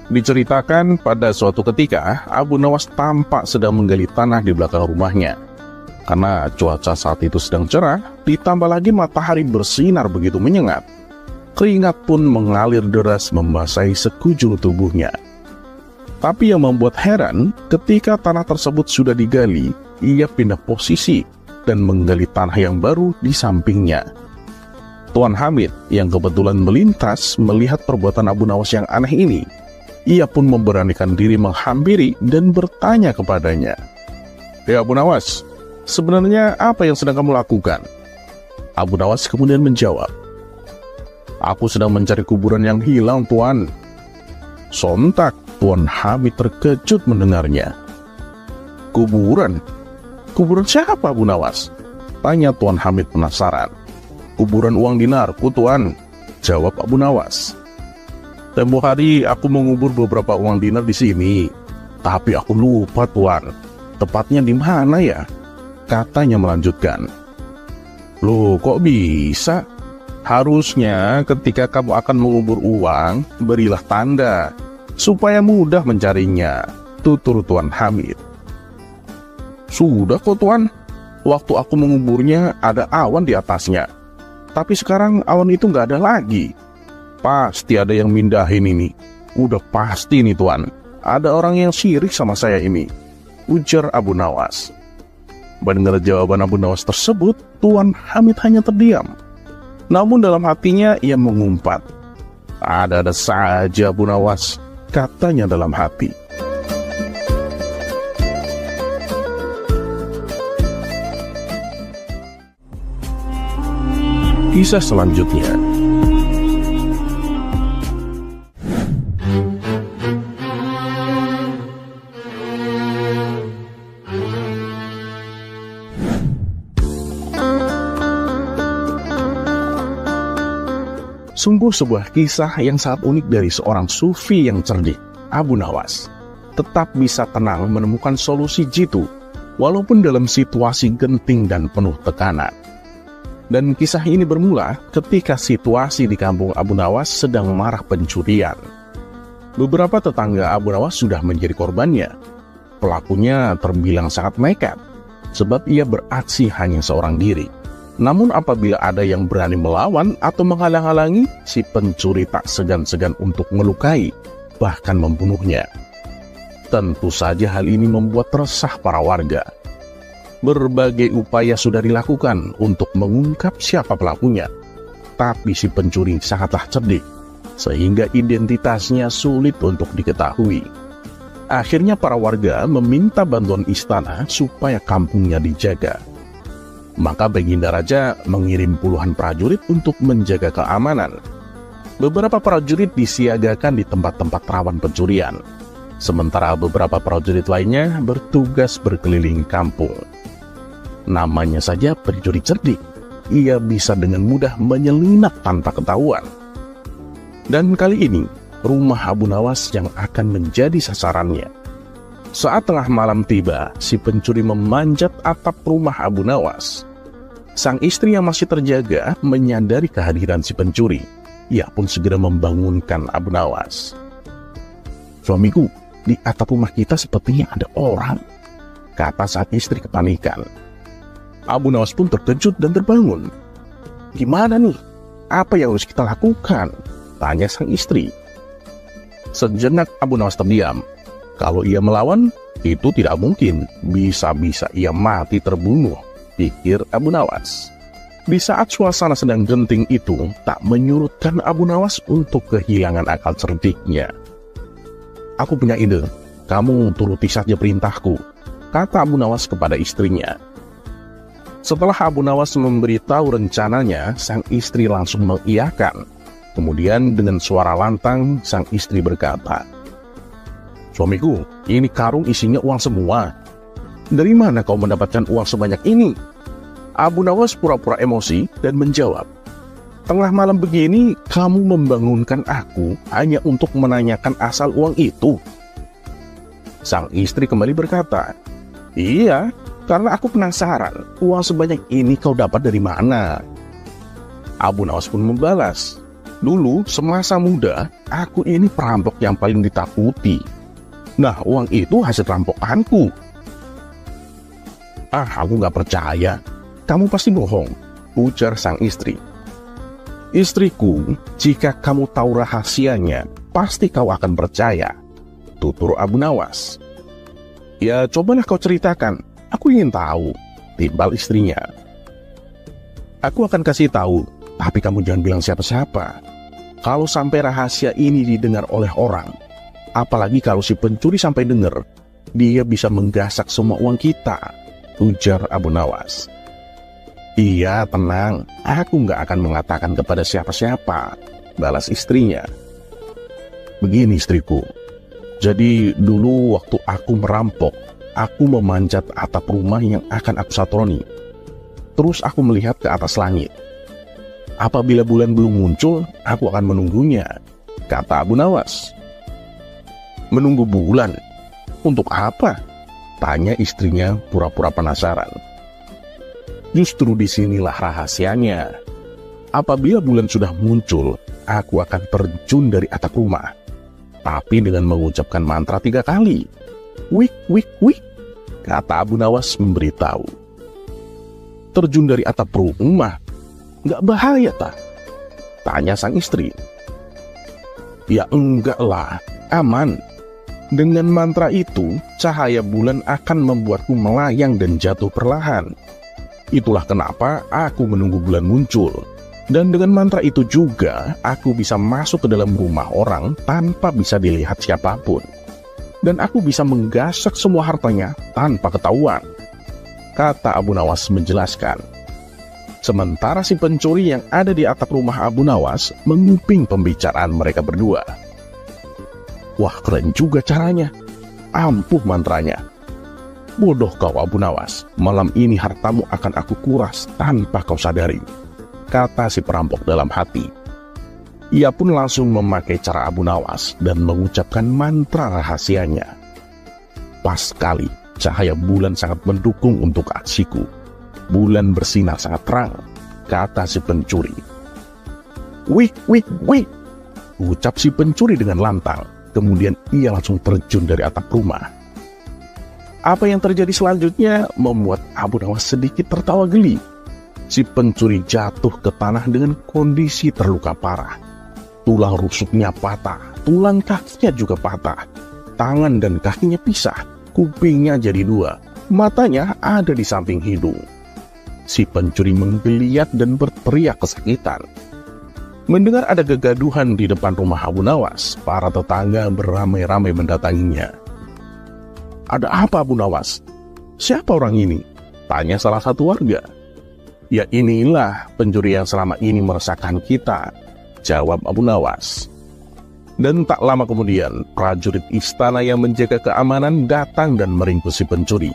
Diceritakan pada suatu ketika, Abu Nawas tampak sedang menggali tanah di belakang rumahnya. Karena cuaca saat itu sedang cerah, ditambah lagi matahari bersinar begitu menyengat. Keringat pun mengalir deras membasahi sekujur tubuhnya. Tapi yang membuat heran, ketika tanah tersebut sudah digali, ia pindah posisi dan menggali tanah yang baru di sampingnya. Tuan Hamid yang kebetulan melintas melihat perbuatan Abu Nawas yang aneh ini. Ia pun memberanikan diri menghampiri dan bertanya kepadanya. "Ya Abu Nawas, sebenarnya apa yang sedang kamu lakukan?" Abu Nawas kemudian menjawab, "Aku sedang mencari kuburan yang hilang, Tuan." Sontak Tuan Hamid terkejut mendengarnya. "Kuburan? Kuburan siapa, Abu Nawas?" tanya Tuan Hamid penasaran. "Kuburan uang dinarku, Tuan," jawab Abu Nawas. "Tempo hari aku mengubur beberapa uang dinar di sini, tapi aku lupa, Tuan. Tepatnya di mana ya?" katanya melanjutkan. "Loh, kok bisa? Harusnya ketika kamu akan mengubur uang, berilah tanda, supaya mudah mencarinya," tutur Tuan Hamid. "Sudah kok, Tuan. Waktu aku menguburnya ada awan di atasnya. Tapi sekarang awan itu nggak ada lagi. Pasti ada yang mindahin ini. Udah pasti nih, Tuan. Ada orang yang syirik sama saya ini," ujar Abu Nawas. Mendengar jawaban Abu Nawas tersebut, Tuan Hamid hanya terdiam. Namun dalam hatinya ia mengumpat, "Ada-ada saja Abu Nawas," katanya dalam hati. Kisah selanjutnya. Sungguh sebuah kisah yang sangat unik dari seorang sufi yang cerdik, Abu Nawas. Tetap bisa tenang menemukan solusi jitu, walaupun dalam situasi genting dan penuh tekanan. Dan kisah ini bermula ketika situasi di kampung Abu Nawas sedang marak pencurian. Beberapa tetangga Abu Nawas sudah menjadi korbannya. Pelakunya terbilang sangat nekat, sebab ia beraksi hanya seorang diri. Namun apabila ada yang berani melawan atau menghalang-halangi, si pencuri tak segan-segan untuk melukai, bahkan membunuhnya. Tentu saja hal ini membuat resah para warga. Berbagai upaya sudah dilakukan untuk mengungkap siapa pelakunya. Tapi si pencuri sangatlah cerdik, sehingga identitasnya sulit untuk diketahui. Akhirnya para warga meminta bantuan istana supaya kampungnya dijaga. Maka Baginda Raja mengirim puluhan prajurit untuk menjaga keamanan. Beberapa prajurit disiagakan di tempat-tempat rawan pencurian, sementara beberapa prajurit lainnya bertugas berkeliling kampung. Namanya saja pencuri cerdik, ia bisa dengan mudah menyelinap tanpa ketahuan. Dan kali ini, rumah Abu Nawas yang akan menjadi sasarannya. Saat tengah malam tiba, si pencuri memanjat atap rumah Abu Nawas. Sang istri yang masih terjaga menyadari kehadiran si pencuri. Ia pun segera membangunkan Abu Nawas. "Suamiku, di atap rumah kita sepertinya ada orang," kata sang istri kepanikan. Abu Nawas pun terkejut dan terbangun. "Gimana nih? Apa yang harus kita lakukan?" tanya sang istri. Sejenak Abu Nawas terdiam. Kalau ia melawan, itu tidak mungkin. Bisa-bisa ia mati terbunuh, pikir Abu Nawas. Di saat suasana sedang genting itu, tak menyurutkan Abu Nawas untuk kehilangan akal cerdiknya. "Aku punya ide, kamu turuti saja perintahku," kata Abu Nawas kepada istrinya. Setelah Abu Nawas memberitahu rencananya, sang istri langsung mengiyakan. Kemudian dengan suara lantang sang istri berkata, "Suamiku, ini karung isinya uang semua. Dari mana kau mendapatkan uang sebanyak ini?" Abu Nawas pura-pura emosi dan menjawab, "Tengah malam begini kamu membangunkan aku hanya untuk menanyakan asal uang itu?" Sang istri kembali berkata, "Iya, karena aku penasaran uang sebanyak ini kau dapat dari mana?" Abu Nawas pun membalas, "Dulu semasa muda aku ini perampok yang paling ditakuti. Nah, uang itu hasil rampokanku." "Ah, aku gak percaya. Kamu pasti bohong," ujar sang istri. "Istriku, jika kamu tahu rahasianya, pasti kau akan percaya," tutur Abu Nawas. "Ya, cobalah kau ceritakan. Aku ingin tahu," timbal istrinya. "Aku akan kasih tahu, tapi kamu jangan bilang siapa-siapa. Kalau sampai rahasia ini didengar oleh orang, apalagi kalau si pencuri sampai dengar, dia bisa menggasak semua uang kita," ujar Abu Nawas. "Iya, tenang, aku nggak akan mengatakan kepada siapa-siapa," balas istrinya. "Begini istriku, jadi dulu waktu aku merampok, aku memanjat atap rumah yang akan aku satroni. Terus aku melihat ke atas langit. Apabila bulan belum muncul, aku akan menunggunya," kata Abu Nawas. "Menunggu bulan? Untuk apa?" tanya istrinya pura-pura penasaran. "Justru disinilah rahasianya. Apabila bulan sudah muncul, aku akan terjun dari atap rumah, tapi dengan mengucapkan mantra 3 kali. Wik, wik, wik," kata Abu Nawas memberitahu. "Terjun dari atap rumah? Nggak bahaya tak?" tanya sang istri. "Ya enggak lah, aman. Dengan mantra itu, cahaya bulan akan membuatku melayang dan jatuh perlahan. Itulah kenapa aku menunggu bulan muncul. Dan dengan mantra itu juga, aku bisa masuk ke dalam rumah orang tanpa bisa dilihat siapapun. Dan aku bisa menggasak semua hartanya tanpa ketahuan," kata Abu Nawas menjelaskan. Sementara si pencuri yang ada di atap rumah Abu Nawas menguping pembicaraan mereka berdua. "Wah, keren juga caranya. Ampuh mantranya. Bodoh kau Abu Nawas, malam ini hartamu akan aku kuras tanpa kau sadari," kata si perampok dalam hati. Ia pun langsung memakai cara Abu Nawas dan mengucapkan mantra rahasianya. Pas sekali, cahaya bulan sangat mendukung untuk aksiku. Bulan bersinar sangat terang, kata si pencuri. "Wik, wik, wik," ucap si pencuri dengan lantang. Kemudian ia langsung terjun dari atap rumah. Apa yang terjadi selanjutnya membuat Abu Nawas sedikit tertawa geli. Si pencuri jatuh ke tanah dengan kondisi terluka parah. Tulang rusuknya patah, tulang kakinya juga patah. Tangan dan kakinya pisah, kupingnya jadi 2, matanya ada di samping hidung. Si pencuri menggeliat dan berteriak kesakitan. Mendengar ada kegaduhan di depan rumah Abu Nawas, para tetangga beramai-ramai mendatanginya. "Ada apa Abu Nawas? Siapa orang ini?" tanya salah satu warga. "Ya inilah pencuri yang selama ini meresahkan kita," jawab Abu Nawas. Dan tak lama kemudian, prajurit istana yang menjaga keamanan datang dan meringkus si pencuri.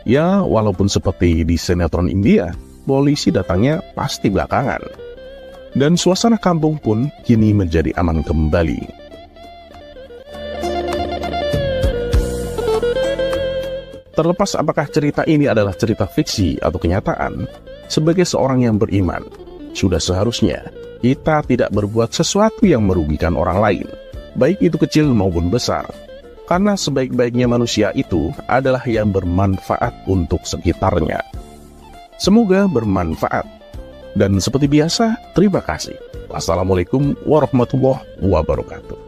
Ya, walaupun seperti di sinetron India, polisi datangnya pasti belakangan. Dan suasana kampung pun kini menjadi aman kembali. Terlepas apakah cerita ini adalah cerita fiksi atau kenyataan, sebagai seorang yang beriman, sudah seharusnya kita tidak berbuat sesuatu yang merugikan orang lain, baik itu kecil maupun besar. Karena sebaik-baiknya manusia itu adalah yang bermanfaat untuk sekitarnya. Semoga bermanfaat. Dan seperti biasa, terima kasih. Wassalamualaikum warahmatullahi wabarakatuh.